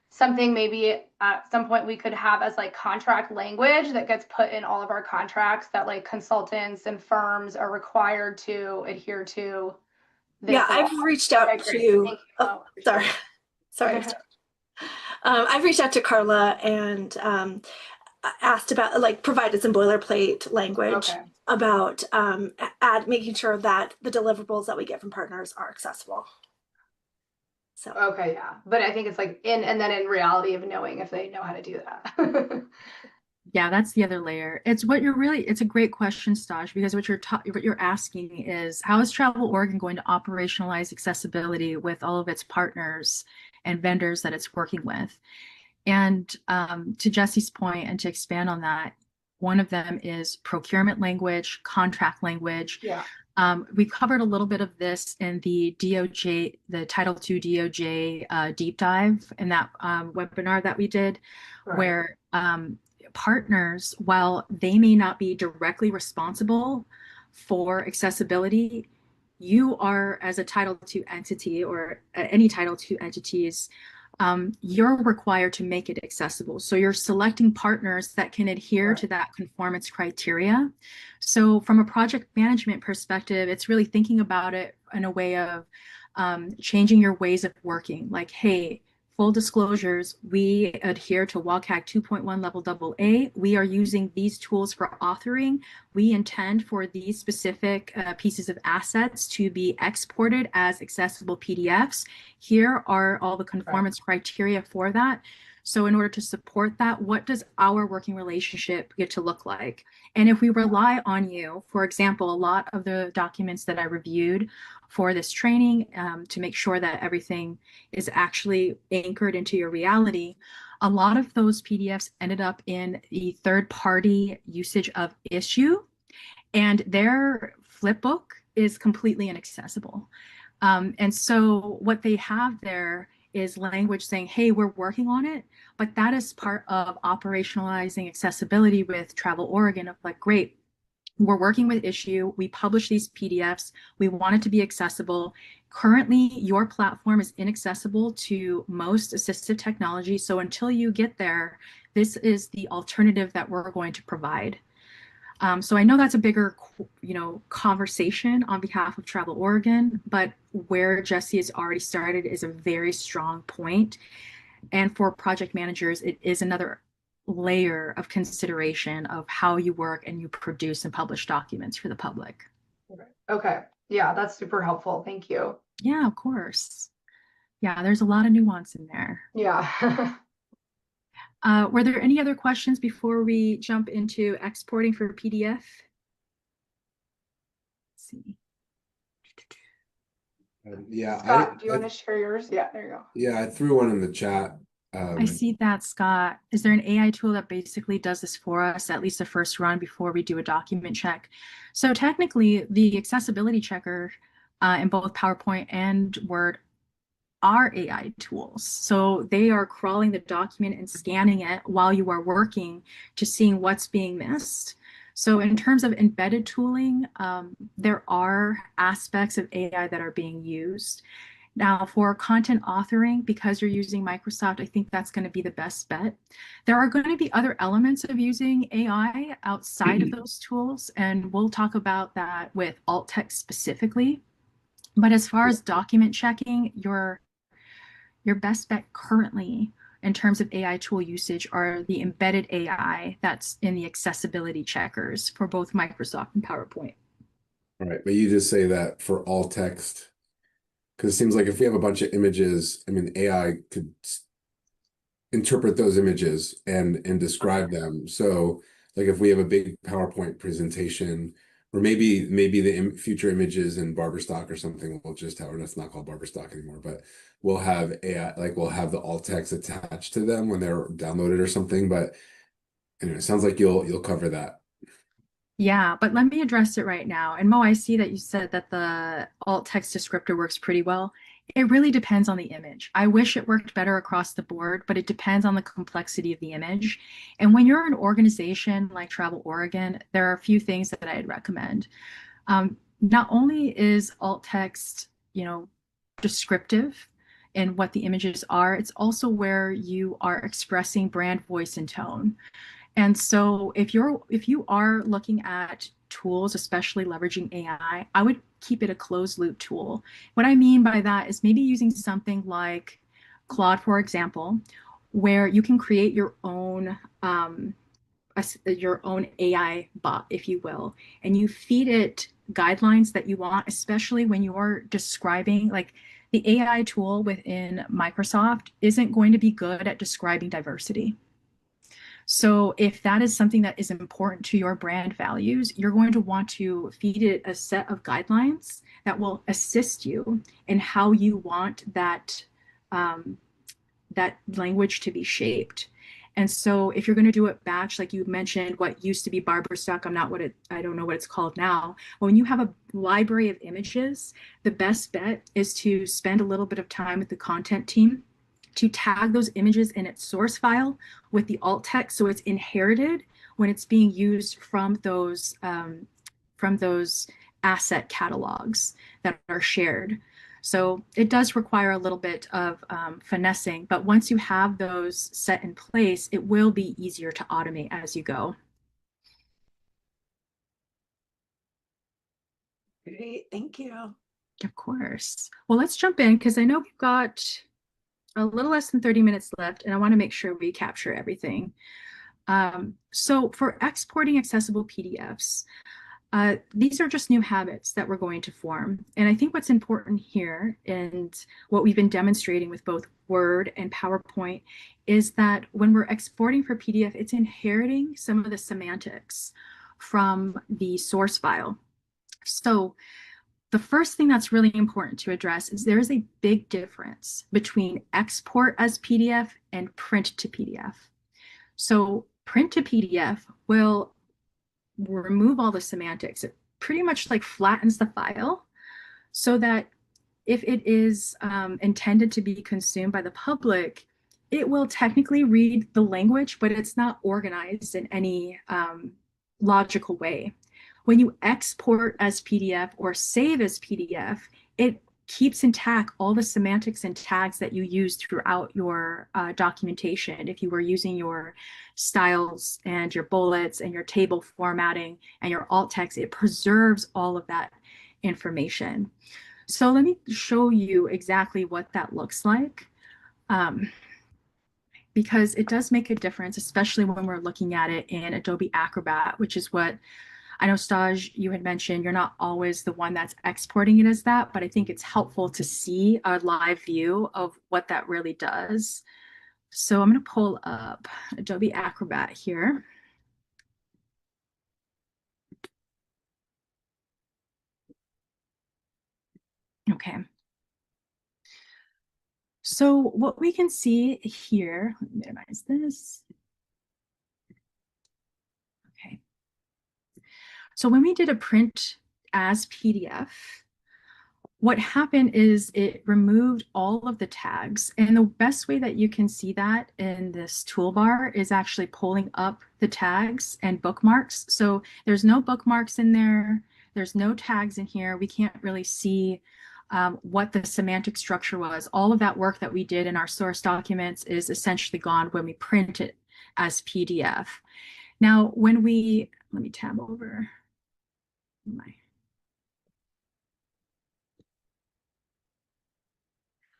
something maybe at some point we could have as like contract language that gets put in all of our contracts that like consultants and firms are required to adhere to this Yeah, law? I've reached out Okay, great. to, Thank you. oh, sorry. Sorry. I've reached out to Carla and asked about, like, provided some boilerplate language Okay. about making sure that the deliverables that we get from partners are accessible. So Okay, yeah. But I think it's like and then in reality of knowing if they know how to do that. Yeah, that's the other layer. It's a great question, Staj, because what you're asking is how is Travel Oregon going to operationalize accessibility with all of its partners and vendors that it's working with? And to Jesse's point, and to expand on that, one of them is procurement language, contract language. Yeah. We covered a little bit of this in the DOJ, the Title II DOJ deep dive in that webinar that we did, Right. where partners, while they may not be directly responsible for accessibility, you are, as a Title II entity or any Title II entities, you're required to make it accessible. So you're selecting partners that can adhere to that conformance criteria. So from a project management perspective, it's really thinking about it in a way of changing your ways of working. Like, hey, full disclosures, we adhere to WCAG 2.1 level AA. We are using these tools for authoring. We intend for these specific pieces of assets to be exported as accessible PDFs. Here are all the conformance criteria for that. So in order to support that, what does our working relationship get to look like? And if we rely on you, for example, a lot of the documents that I reviewed for this training to make sure that everything is actually anchored into your reality, a lot of those PDFs ended up in the third-party usage of Issue, and their flipbook is completely inaccessible. And so what they have there is language saying, hey, we're working on it, but that is part of operationalizing accessibility with Travel Oregon of like, great, we're working with Issue, we publish these PDFs, we want it to be accessible. Currently, your platform is inaccessible to most assistive technology. So until you get there, this is the alternative that we're going to provide. So I know that's a bigger, conversation on behalf of Travel Oregon, but where Jesse has already started is a very strong point. And for project managers, it is another layer of consideration of how you work and you produce and publish documents for the public. Okay. Yeah, that's super helpful. Thank you. Yeah, of course. Yeah, there's a lot of nuance in there. Yeah. Were there any other questions before we jump into exporting for PDF? Let's see. Yeah, Scott, do you want to share yours? Yeah, there you go. Yeah, I threw one in the chat. I see that, Scott. Is there an AI tool that basically does this for us, at least the first run before we do a document check? So technically, the accessibility checker in both PowerPoint and Word are AI tools. So they are crawling the document and scanning it while you are working to seeing what's being missed. So in terms of embedded tooling, there are aspects of AI that are being used. Now, for content authoring, because you're using Microsoft, I think that's going to be the best bet. There are going to be other elements of using AI outside of those tools, and we'll talk about that with alt text specifically. But as far as document checking, your best bet currently in terms of AI tool usage are the embedded AI that's in the accessibility checkers for both Microsoft and PowerPoint. All right, but you just say that for all text, because it seems like if we have a bunch of images, I mean, AI could interpret those images and describe them. So like if we have a big PowerPoint presentation, or maybe the future images in barber stock or something, we'll just have, or that's not called barber stock anymore, but we'll have AI, like we'll have the alt text attached to them when they're downloaded or something. But anyway, it sounds like you'll cover that. Yeah, but let me address it right now. And Mo, I see that you said that the alt text descriptor works pretty well. It really depends on the image. I wish it worked better across the board, but it depends on the complexity of the image. And when you're an organization like Travel Oregon, there are a few things that I'd recommend. Not only is alt text, descriptive in what the images are, it's also where you are expressing brand voice and tone. And so if you are looking at tools, especially leveraging AI, I would keep it a closed loop tool. What I mean by that is maybe using something like Claude, for example, where you can create your own AI bot, if you will, and you feed it guidelines that you want, especially when you're describing, like the AI tool within Microsoft isn't going to be good at describing diversity. So if that is something that is important to your brand values, you're going to want to feed it a set of guidelines that will assist you in how you want that that language to be shaped. And so if you're going to do it batch, like you mentioned, what used to be Barber Stock, I don't know what it's called now. When you have a library of images, the best bet is to spend a little bit of time with the content team to tag those images in its source file with the alt text, so it's inherited when it's being used from those asset catalogs that are shared. So it does require a little bit of finessing, but once you have those set in place, it will be easier to automate as you go. Great, thank you. Of course. Well, let's jump in because I know we've got a little less than 30 minutes left, and I want to make sure we capture everything. So for exporting accessible PDFs, these are just new habits that we're going to form. And I think what's important here, and what we've been demonstrating with both Word and PowerPoint, is that when we're exporting for PDF, it's inheriting some of the semantics from the source file. So the first thing that's really important to address is there is a big difference between export as PDF and print to PDF. So print to PDF will remove all the semantics. It pretty much like flattens the file so that if it is intended to be consumed by the public, it will technically read the language, but it's not organized in any logical way. When you export as PDF or save as PDF, it keeps intact all the semantics and tags that you use throughout your documentation. If you were using your styles and your bullets and your table formatting and your alt text, it preserves all of that information. So let me show you exactly what that looks like, because it does make a difference, especially when we're looking at it in Adobe Acrobat, which is what I know, Staj, you had mentioned you're not always the one that's exporting it as that, but I think it's helpful to see a live view of what that really does. So I'm going to pull up Adobe Acrobat here. Okay. So what we can see here, let me minimize this. Okay. So when we did a print as PDF, what happened is it removed all of the tags. And the best way that you can see that in this toolbar is actually pulling up the tags and bookmarks. So there's no bookmarks in there. There's no tags in here. We can't really see what the semantic structure was. All of that work that we did in our source documents is essentially gone when we print it as PDF. Now, when we, let me tab over my.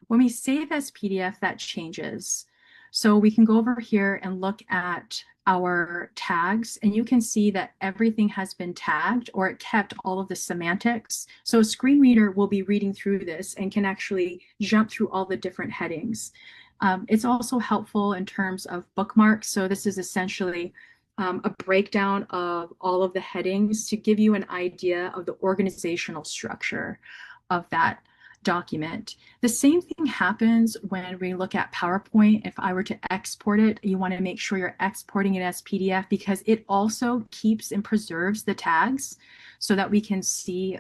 When we save as PDF, that changes. So we can go over here and look at our tags, and you can see that everything has been tagged, or it kept all of the semantics. So a screen reader will be reading through this and can actually jump through all the different headings. It's also helpful in terms of bookmarks. So this is essentially a breakdown of all of the headings to give you an idea of the organizational structure of that document. The same thing happens when we look at PowerPoint. If I were to export it, you want to make sure you're exporting it as PDF because it also keeps and preserves the tags so that we can see,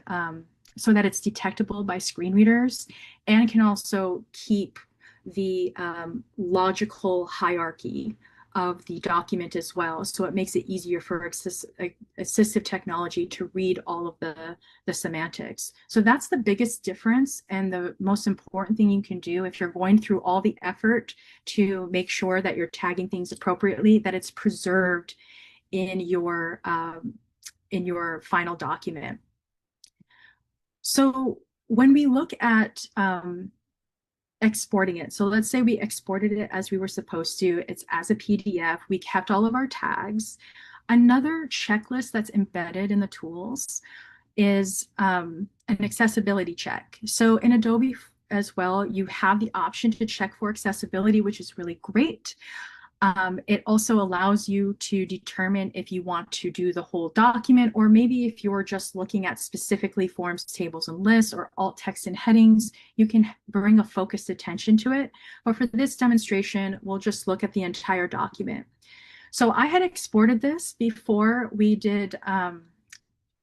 so that it's detectable by screen readers, and can also keep the logical hierarchy of the document as well. So it makes it easier for assistive technology to read all of the semantics. So that's the biggest difference and the most important thing you can do if you're going through all the effort to make sure that you're tagging things appropriately, that it's preserved in your final document. So when we look at exporting it, so let's say we exported it as we were supposed to, it's as a PDF, we kept all of our tags. Another checklist that's embedded in the tools is an accessibility check. So in Adobe as well, you have the option to check for accessibility, which is really great. It also allows you to determine if you want to do the whole document, or maybe if you're just looking at specifically forms, tables, and lists, or alt text and headings, you can bring a focused attention to it. But for this demonstration, we'll just look at the entire document. So I had exported this before we did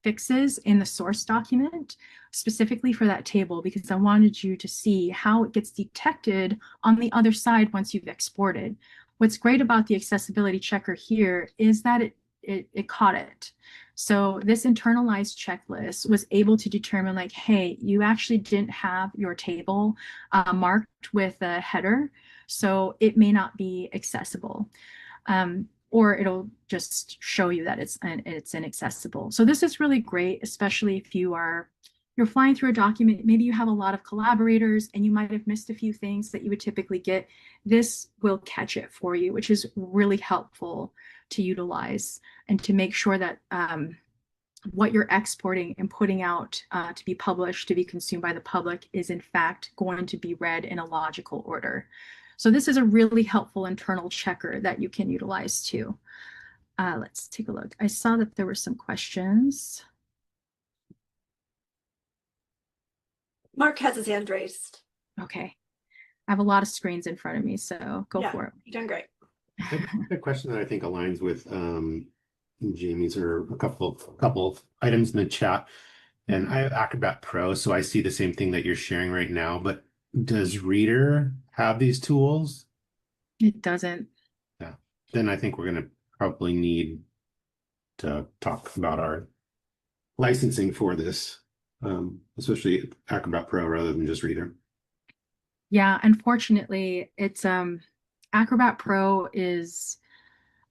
fixes in the source document, specifically for that table, because I wanted you to see how it gets detected on the other side once you've exported. What's great about the accessibility checker here is that it caught it. So this internalized checklist was able to determine like, hey, you actually didn't have your table marked with a header, so it may not be accessible. Or it'll just show you that it's inaccessible. So this is really great, especially if you're flying through a document, maybe you have a lot of collaborators and you might have missed a few things that you would typically get. This will catch it for you, which is really helpful to utilize and to make sure that what you're exporting and putting out to be published, to be consumed by the public, is in fact going to be read in a logical order. So this is a really helpful internal checker that you can utilize too. Let's take a look. I saw that there were some questions. Mark has his hand raised. Okay. I have a lot of screens in front of me, so go for it. You're doing great. A question that I think aligns with Jamie's, or a couple of items in the chat. And I have Acrobat Pro, so I see the same thing that you're sharing right now, but does Reader have these tools? It doesn't. Yeah. Then I think we're going to probably need to talk about our licensing for this, especially Acrobat Pro rather than just Reader. Yeah, unfortunately, it's Acrobat Pro is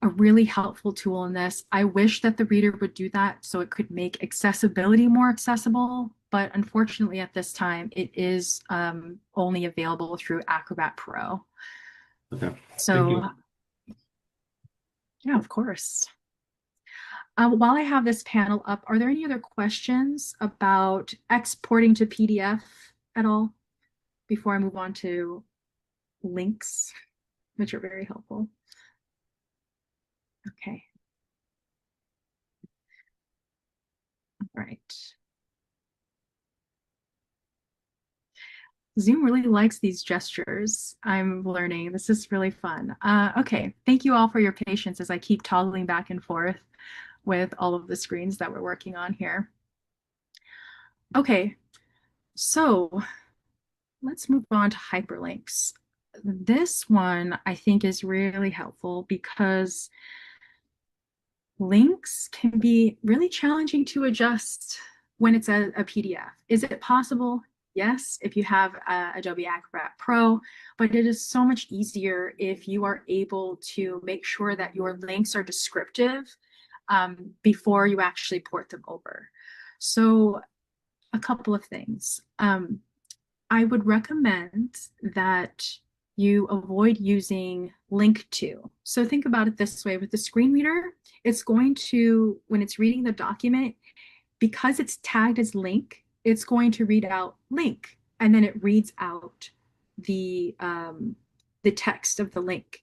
a really helpful tool in this. I wish that the Reader would do that so it could make accessibility more accessible, but unfortunately at this time it is only available through Acrobat Pro. Okay. So yeah, of course. While I have this panel up, are there any other questions about exporting to PDF at all before I move on to links, which are very helpful? Okay. All right. Zoom really likes these gestures. I'm learning. This is really fun. Okay, thank you all for your patience as I keep toggling back and forth with all of the screens that we're working on here. Okay, so let's move on to hyperlinks. This one I think is really helpful because links can be really challenging to adjust when it's a PDF. Is it possible? Yes, if you have Adobe Acrobat Pro, but it is so much easier if you are able to make sure that your links are descriptive before you actually port them over. So a couple of things. I would recommend that you avoid using link to. So think about it this way: with the screen reader, it's going to, when it's reading the document, because it's tagged as link, it's going to read out link, and then it reads out the text of the link.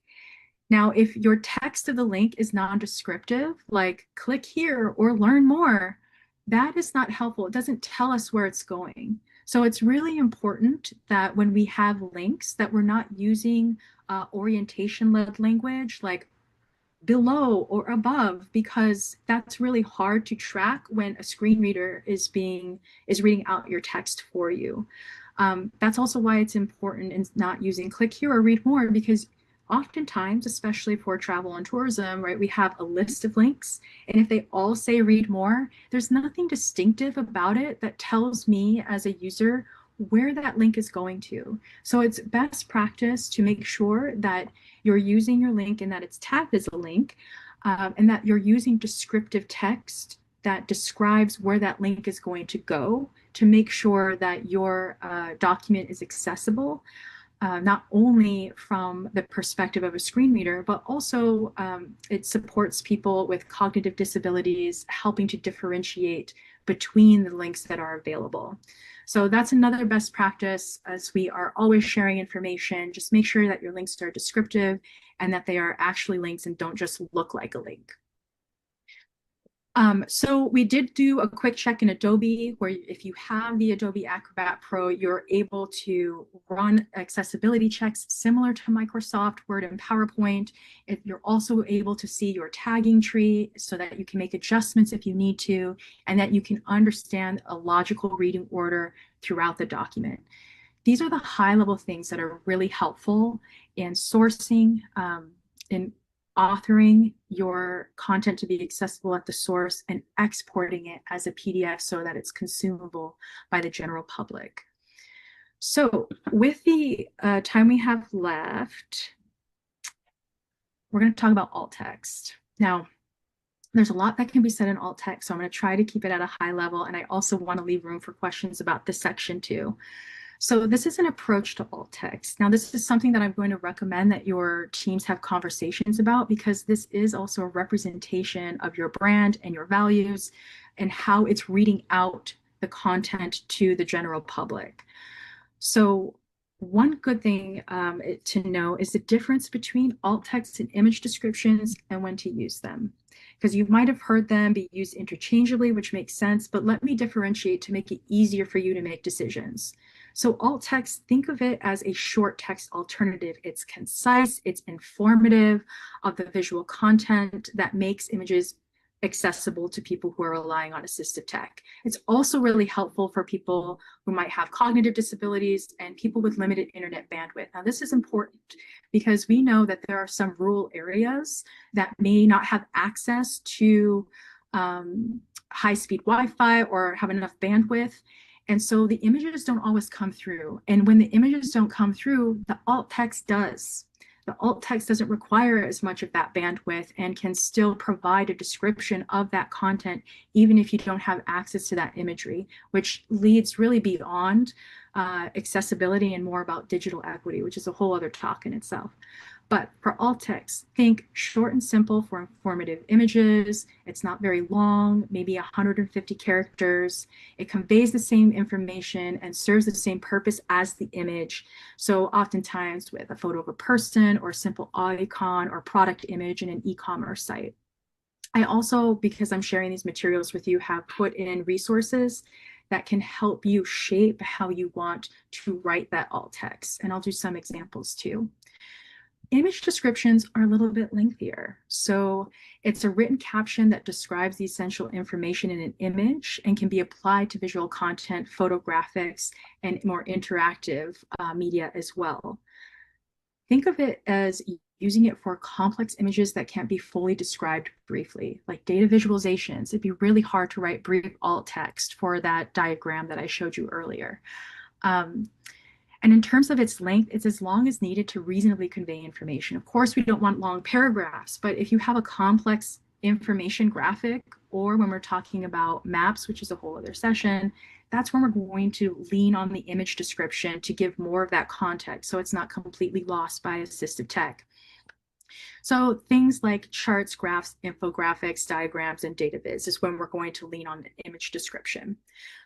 Now, if your text of the link is non-descriptive, like click here or learn more, that is not helpful. It doesn't tell us where it's going. So it's really important that when we have links, that we're not using orientation-led language like below or above, because that's really hard to track when a screen reader is reading out your text for you. That's also why it's important in not using click here or read more, because oftentimes, especially for travel and tourism, right, we have a list of links. And if they all say read more, there's nothing distinctive about it that tells me as a user where that link is going to. So it's best practice to make sure that you're using your link and that it's tagged as a link, and that you're using descriptive text that describes where that link is going to go to make sure that your document is accessible, not only from the perspective of a screen reader, but also it supports people with cognitive disabilities, helping to differentiate between the links that are available. So that's another best practice. As we are always sharing information, just make sure that your links are descriptive and that they are actually links and don't just look like a link. So we did do a quick check in Adobe, where if you have the Adobe Acrobat Pro, you're able to run accessibility checks similar to Microsoft Word and PowerPoint. You're also able to see your tagging tree so that you can make adjustments if you need to, and that you can understand a logical reading order throughout the document. These are the high-level things that are really helpful in sourcing, in authoring your content to be accessible at the source, and exporting it as a PDF so that it's consumable by the general public. So with the time we have left, we're going to talk about alt text. Now, there's a lot that can be said in alt text, so I'm going to try to keep it at a high level, and I also want to leave room for questions about this section too. So this is an approach to alt text. Now, this is something that I'm going to recommend that your teams have conversations about, because this is also a representation of your brand and your values and how it's reading out the content to the general public. So one good thing to know is the difference between alt text and image descriptions and when to use them. Because you might have heard them be used interchangeably, which makes sense, but let me differentiate to make it easier for you to make decisions. So alt text, think of it as a short text alternative. It's concise, it's informative of the visual content that makes images accessible to people who are relying on assistive tech. It's also really helpful for people who might have cognitive disabilities and people with limited internet bandwidth. Now, this is important because we know that there are some rural areas that may not have access to high-speed Wi-Fi or have enough bandwidth. And so the images don't always come through. And when the images don't come through, the alt text does. The alt text doesn't require as much of that bandwidth and can still provide a description of that content, even if you don't have access to that imagery, which leads really beyond accessibility and more about digital equity, which is a whole other talk in itself. But for alt text, think short and simple for informative images. It's not very long, maybe 150 characters. It conveys the same information and serves the same purpose as the image. So oftentimes with a photo of a person or a simple icon or product image in an e-commerce site. I also, because I'm sharing these materials with you, have put in resources that can help you shape how you want to write that alt text. And I'll do some examples too. Image descriptions are a little bit lengthier. So it's a written caption that describes the essential information in an image and can be applied to visual content, photographics, and more interactive media as well. Think of it as using it for complex images that can't be fully described briefly, like data visualizations. It'd be really hard to write brief alt text for that diagram that I showed you earlier. And in terms of its length, it's as long as needed to reasonably convey information. Of course, we don't want long paragraphs, but if you have a complex information graphic, or when we're talking about maps, which is a whole other session, that's when we're going to lean on the image description to give more of that context so it's not completely lost by assistive tech. So things like charts, graphs, infographics, diagrams, and data viz is when we're going to lean on the image description.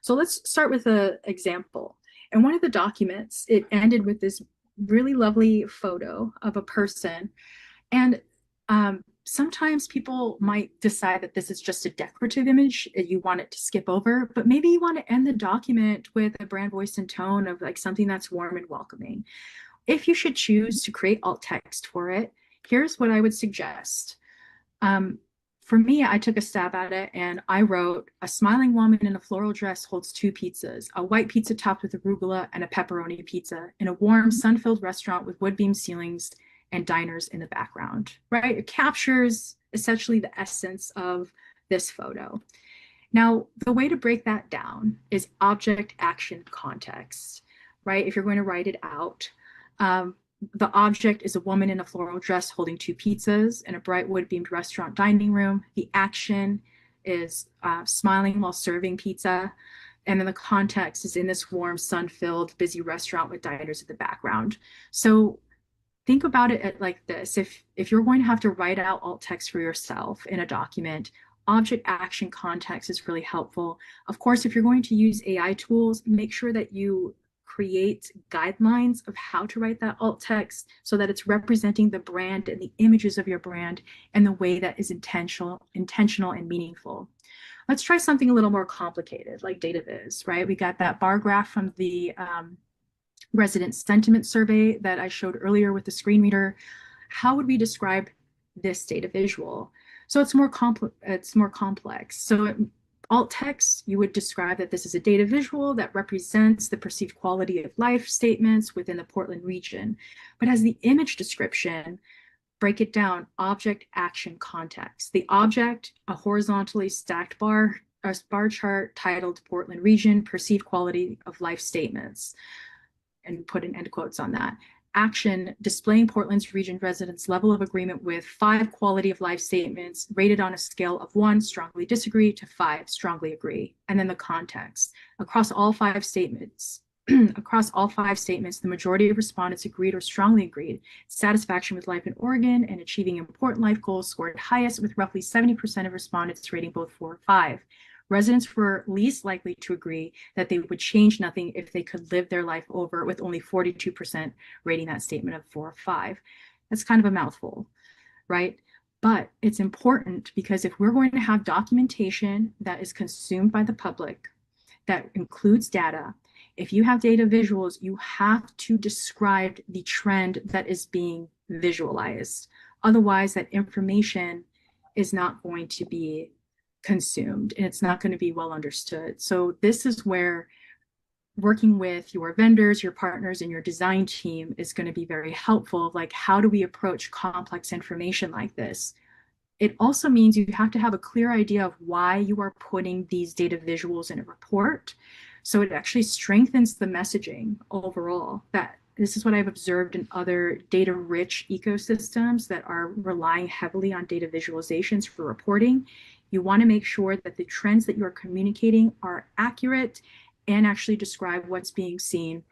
So let's start with an example. And one of the documents, it ended with this really lovely photo of a person. And sometimes people might decide that this is just a decorative image, you want it to skip over, but maybe you want to end the document with a brand voice and tone of like something that's warm and welcoming. If you should choose to create alt text for it, here's what I would suggest. For me, I took a stab at it and I wrote, a smiling woman in a floral dress holds 2 pizzas, a white pizza topped with arugula and a pepperoni pizza in a warm, sun-filled restaurant with wood-beam ceilings and diners in the background, right? It captures essentially the essence of this photo. Now, the way to break that down is object, action, context, right? If you're going to write it out, the object is a woman in a floral dress holding 2 pizzas in a bright wood-beamed restaurant dining room. The action is smiling while serving pizza. And then the context is in this warm, sun-filled, busy restaurant with diners in the background. So think about it like this. If you're going to have to write out alt text for yourself in a document, object, action, context is really helpful. Of course, if you're going to use AI tools, make sure that you create guidelines of how to write that alt text so that it's representing the brand and the images of your brand in the way that is intentional and meaningful. Let's try something a little more complicated, like data viz, right? We got that bar graph from the resident sentiment survey that I showed earlier with the screen reader. How would we describe this data visual? So it's more complex. So alt text, you would describe that this is a data visual that represents the perceived quality of life statements within the Portland region. But as the image description, break it down: object, action, context. The object, a horizontally stacked bar chart titled Portland region, perceived quality of life statements, and put in end quotes on that. Action, displaying Portland's region residents' level of agreement with 5 quality of life statements rated on a scale of 1, strongly disagree, to 5, strongly agree. And then the context. Across all 5 statements, the majority of respondents agreed or strongly agreed. Satisfaction with life in Oregon and achieving important life goals scored highest, with roughly 70% of respondents rating both 4 or 5. Residents were least likely to agree that they would change nothing if they could live their life over, with only 42% rating that statement of 4 or 5. That's kind of a mouthful, right? But it's important because if we're going to have documentation that is consumed by the public, that includes data, if you have data visuals, you have to describe the trend that is being visualized. Otherwise, that information is not going to be consumed and it's not going to be well understood. So this is where working with your vendors, your partners, and your design team is going to be very helpful. Like, how do we approach complex information like this? It also means you have to have a clear idea of why you are putting these data visuals in a report. So it actually strengthens the messaging overall. That this is what I've observed in other data-rich ecosystems that are relying heavily on data visualizations for reporting. You want to make sure that the trends that you're communicating are accurate and actually describe what's being seen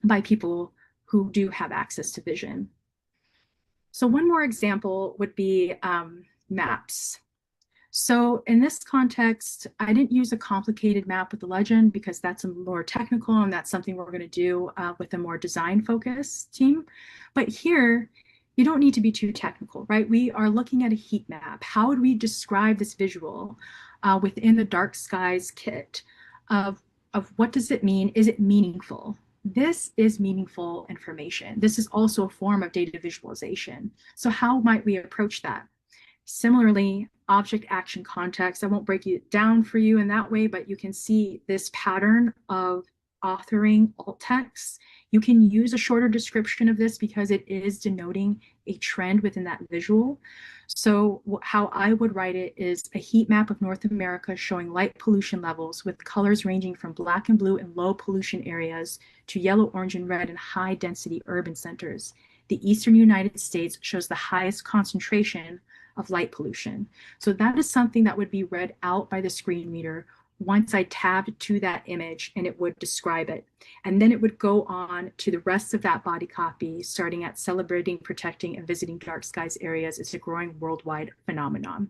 by people who do have access to vision. So one more example would be maps. So in this context, I didn't use a complicated map with the legend because that's a more technical and that's something we're going to do with a more design focused team. But here, you don't need to be too technical, right? We are looking at a heat map. How would we describe this visual within the Dark Skies kit of what does it mean? Is it meaningful? This is meaningful information. This is also a form of data visualization. So how might we approach that? Similarly, object, action, context. I won't break it down for you in that way, but you can see this pattern of authoring alt text. You can use a shorter description of this because it is denoting a trend within that visual. So how I would write it is a heat map of North America showing light pollution levels with colors ranging from black and blue in low pollution areas to yellow, orange, and red in high density urban centers. The Eastern United States shows the highest concentration of light pollution. So that is something that would be read out by the screen reader once I tabbed to that image and it would describe it. And then it would go on to the rest of that body copy, starting at celebrating, protecting, and visiting dark skies areas is a growing worldwide phenomenon.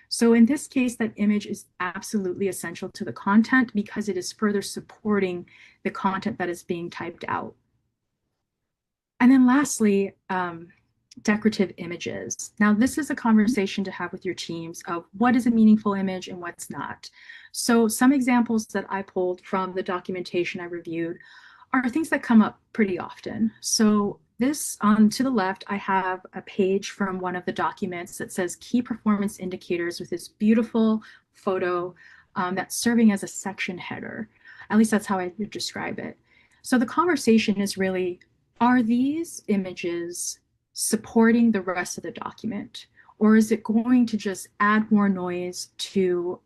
So in this case, that image is absolutely essential to the content because it is further supporting the content that is being typed out. And then lastly, decorative images. Now, this is a conversation to have with your teams of what is a meaningful image and what's not. So some examples that I pulled from the documentation I reviewed are things that come up pretty often. So this to the left, I have a page from one of the documents that says key performance indicators with this beautiful photo that's serving as a section header. At least that's how I would describe it. So the conversation is really, are these images supporting the rest of the document? Or is it going to just add more noise to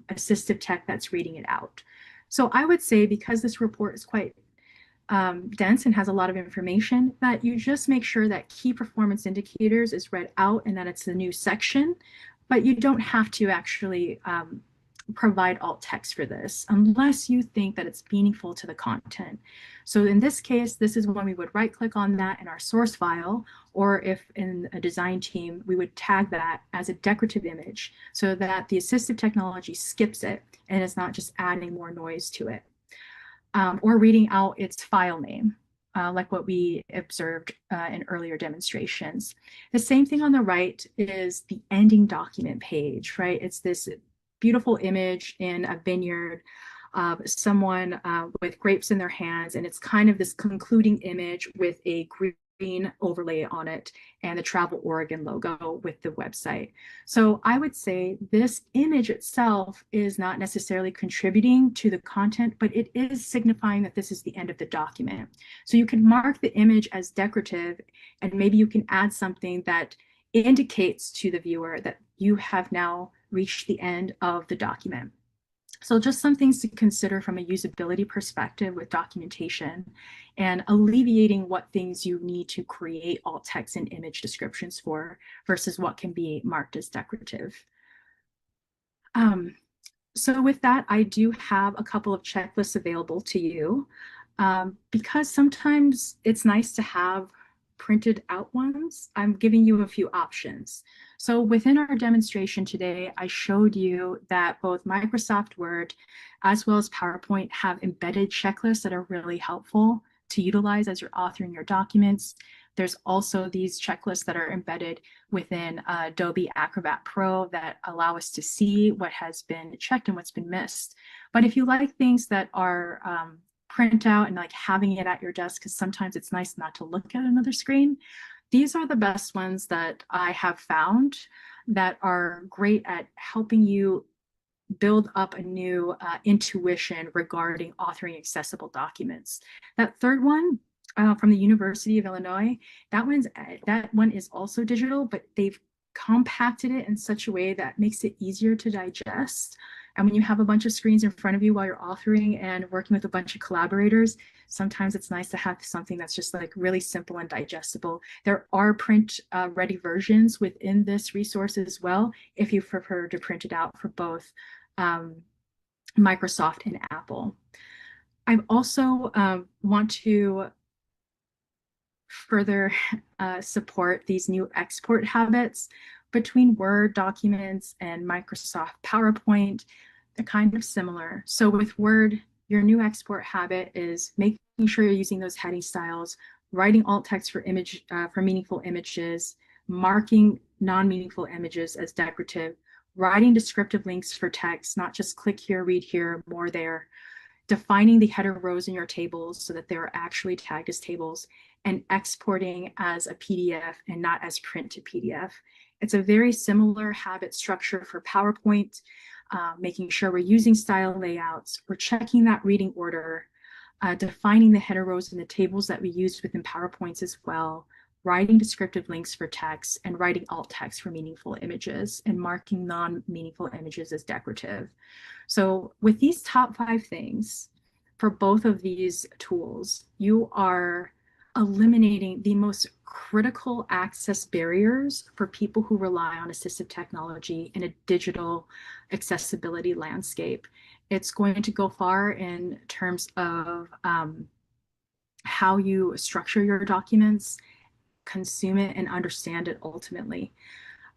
assistive tech that's reading it out? So I would say, because this report is quite dense and has a lot of information, that you just make sure that key performance indicators is read out and that it's a new section, but you don't have to actually provide alt text for this unless you think that it's meaningful to the content. So in this case, this is when we would right click on that in our source file, or if in a design team, we would tag that as a decorative image so that the assistive technology skips it and is not just adding more noise to it. Or reading out its file name, like what we observed in earlier demonstrations. The same thing on the right is the ending document page, right? It's this beautiful image in a vineyard of someone with grapes in their hands, and it's kind of this concluding image with a green overlay on it and the Travel Oregon logo with the website. So I would say this image itself is not necessarily contributing to the content, but it is signifying that this is the end of the document. So you can mark the image as decorative, and maybe you can add something that indicates to the viewer that you have now reached the end of the document. So just some things to consider from a usability perspective with documentation, and alleviating what things you need to create alt text and image descriptions for versus what can be marked as decorative. So with that, I do have a couple of checklists available to you, because sometimes it's nice to have printed out ones. I'm giving you a few options. So within our demonstration today, I showed you that both Microsoft Word as well as PowerPoint have embedded checklists that are really helpful to utilize as you're authoring your documents. There's also these checklists that are embedded within Adobe Acrobat Pro that allow us to see what has been checked and what's been missed. But if you like things that are print out and like having it at your desk, because sometimes it's nice not to look at another screen, these are the best ones that I have found that are great at helping you build up a new intuition regarding authoring accessible documents. That third one from the University of Illinois, that one is also digital, but they've compacted it in such a way that makes it easier to digest. And when you have a bunch of screens in front of you while you're authoring and working with a bunch of collaborators, sometimes it's nice to have something that's just like really simple and digestible. There are print ready versions within this resource as well, if you prefer to print it out for both Microsoft and Apple. I also want to further support these new export habits between Word documents and Microsoft PowerPoint. They're kind of similar. So with Word, your new export habit is making sure you're using those heading styles, writing alt text for meaningful images, marking non-meaningful images as decorative, writing descriptive links for text, not just click here, read here, more there, defining the header rows in your tables so that they're actually tagged as tables, and exporting as a PDF and not as print to PDF. It's a very similar habit structure for PowerPoint, making sure we're using style layouts, we're checking that reading order, defining the header rows in the tables that we used within PowerPoints as well, writing descriptive links for text, and writing alt text for meaningful images, and marking non-meaningful images as decorative. So with these top 5 things for both of these tools, you are eliminating the most critical access barriers for people who rely on assistive technology in a digital accessibility landscape. It's going to go far in terms of how you structure your documents, consume it, and understand it ultimately.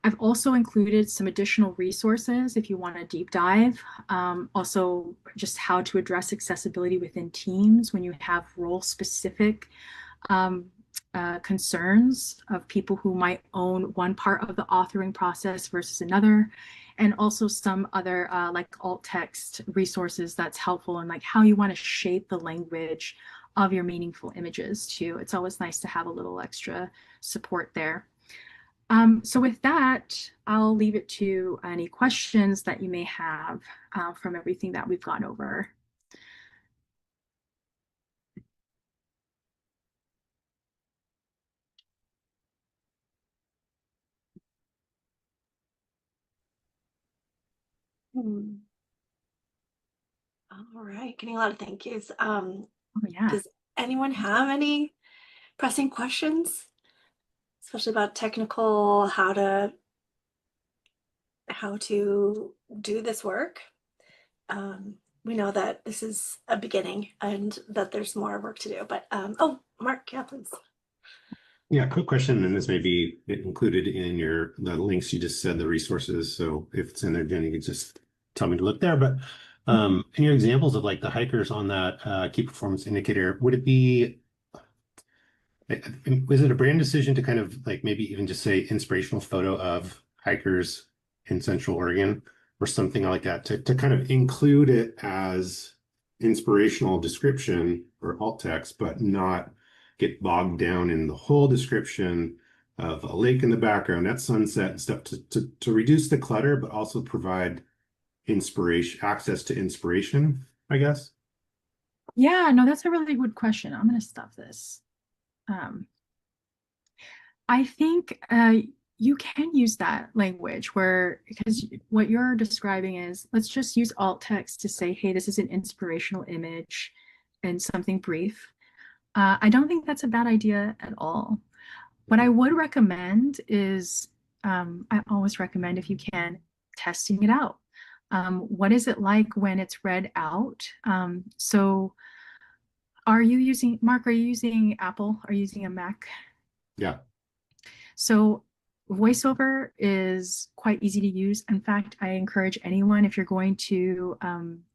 I've also included some additional resources if you want to deep dive. Also, just how to address accessibility within teams when you have role-specific concerns of people who might own one part of the authoring process versus another, and also some other like alt text resources that's helpful in like how you want to shape the language of your meaningful images too. It's always nice to have a little extra support there. So with that, I'll leave it to any questions that you may have from everything that we've gone over. Hmm. All right, getting a lot of thank yous. Oh, yeah. Does anyone have any pressing questions, especially about technical, how to do this work? We know that this is a beginning and that there's more work to do, but oh, Mark, yeah, please. Yeah, quick question, and this may be included in the links you just said, the resources. So if it's in there, Jenny, you can just tell me to look there. But in your examples of like the hikers on that key performance indicator, would it be was it a brand decision to kind of like maybe even just say inspirational photo of hikers in Central Oregon or something like that to kind of include it as inspirational description or alt text, but not get bogged down in the whole description of a lake in the background, that sunset and stuff to reduce the clutter, but also provide inspiration, access to inspiration, I guess. Yeah, no, that's a really good question. I'm going to stop this. I think you can use that language where, because what you're describing is, let's just use alt text to say, hey, this is an inspirational image and something brief. I don't think that's a bad idea at all. What I would recommend is, I always recommend, if you can, testing it out. What is it like when it's read out? So are you using, Mark, are you using Apple? Are you using a Mac? Yeah. So VoiceOver is quite easy to use. In fact, I encourage anyone, if you're going to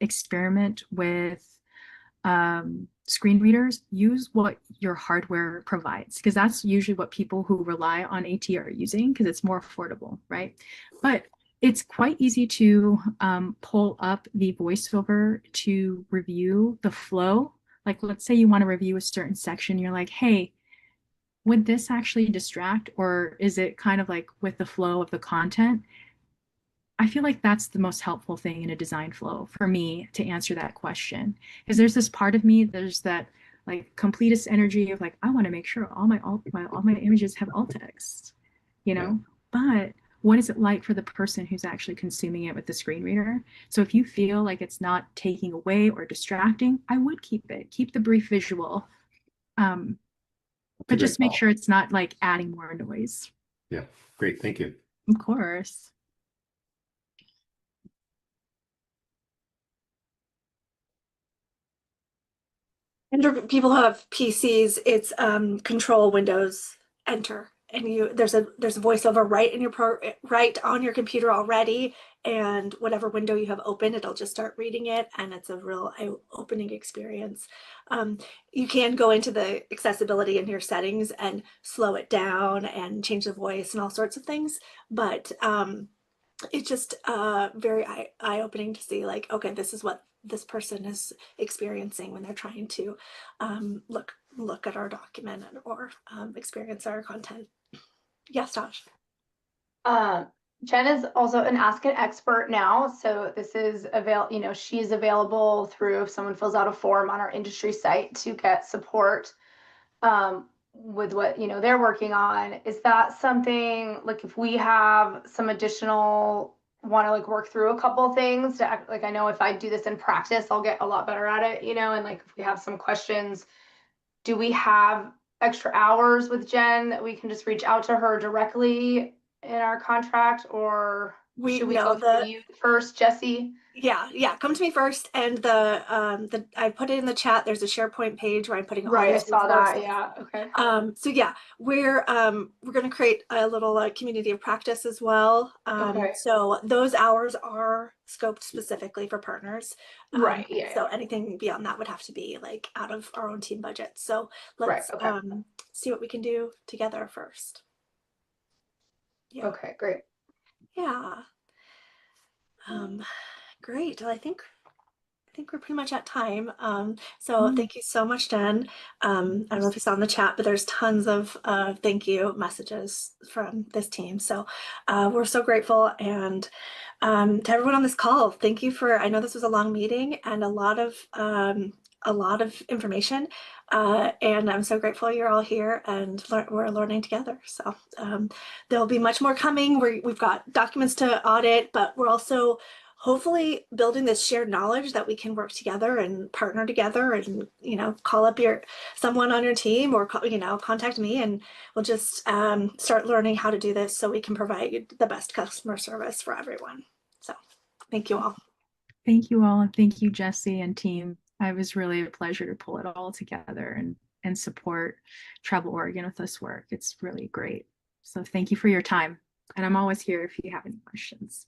experiment with screen readers, use what your hardware provides, because that's usually what people who rely on AT are using, because it's more affordable, right? But it's quite easy to pull up the VoiceOver to review the flow. Like, let's say you want to review a certain section, you're like, hey, would this actually distract, or is it kind of like with the flow of the content? I feel like that's the most helpful thing in a design flow for me to answer that question. Because there's this part of me, there's that like completist energy of like, I want to make sure all my images have alt text, you know? But what is it like for the person who's actually consuming it with the screen reader? So if you feel like it's not taking away or distracting, I would keep it. Keep the brief visual. But just make sure it's not like adding more noise. Yeah, great. Thank you. Of course. And for people who have PCs, it's Control Windows Enter, and there's a voiceover right in your right on your computer already, and whatever window you have open, it'll just start reading it, and it's a real eye-opening experience. You can go into the accessibility in your settings and slow it down and change the voice and all sorts of things, but it's just very eye-opening to see, like, okay, this is what this person is experiencing when they're trying to look at our document or experience our content. Yes, Tosh. Jen is also an Ask an Expert now, so this is she's available through, if someone fills out a form on our industry site, to get support with what they're working on. Is that something, like, if we have some additional, want to like work through a couple things to act, like, I know if I do this in practice I'll get a lot better at it, and like if we have some questions, do we have extra hours with Jen that we can just reach out to her directly in our contract, or should we go through you first, Jesse? Yeah, come to me first. And I put it in the chat. There's a SharePoint page where I'm putting all Right, I those saw that. resources. Yeah, okay. So yeah, we're going to create a little community of practice as well. Okay. So those hours are scoped specifically for partners. Right. Yeah. So anything beyond that would have to be like out of our own team budget. So let's see what we can do together first. Yeah. Okay, great. Yeah. Great. Well, I think we're pretty much at time. So thank you so much, Jen. I don't know if you saw in the chat, but there's tons of thank you messages from this team. So we're so grateful. And to everyone on this call, thank you I know this was a long meeting and a lot of information. And I'm so grateful you're all here and we're learning together. So there'll be much more coming. We've got documents to audit, but we're also hopefully building this shared knowledge that we can work together and partner together and, call up someone on your team or, contact me, and we'll just start learning how to do this so we can provide the best customer service for everyone. So thank you all. Thank you all, and thank you, Jesse and team. It was really a pleasure to pull it all together and support Travel Oregon with this work. It's really great. So thank you for your time. And I'm always here if you have any questions.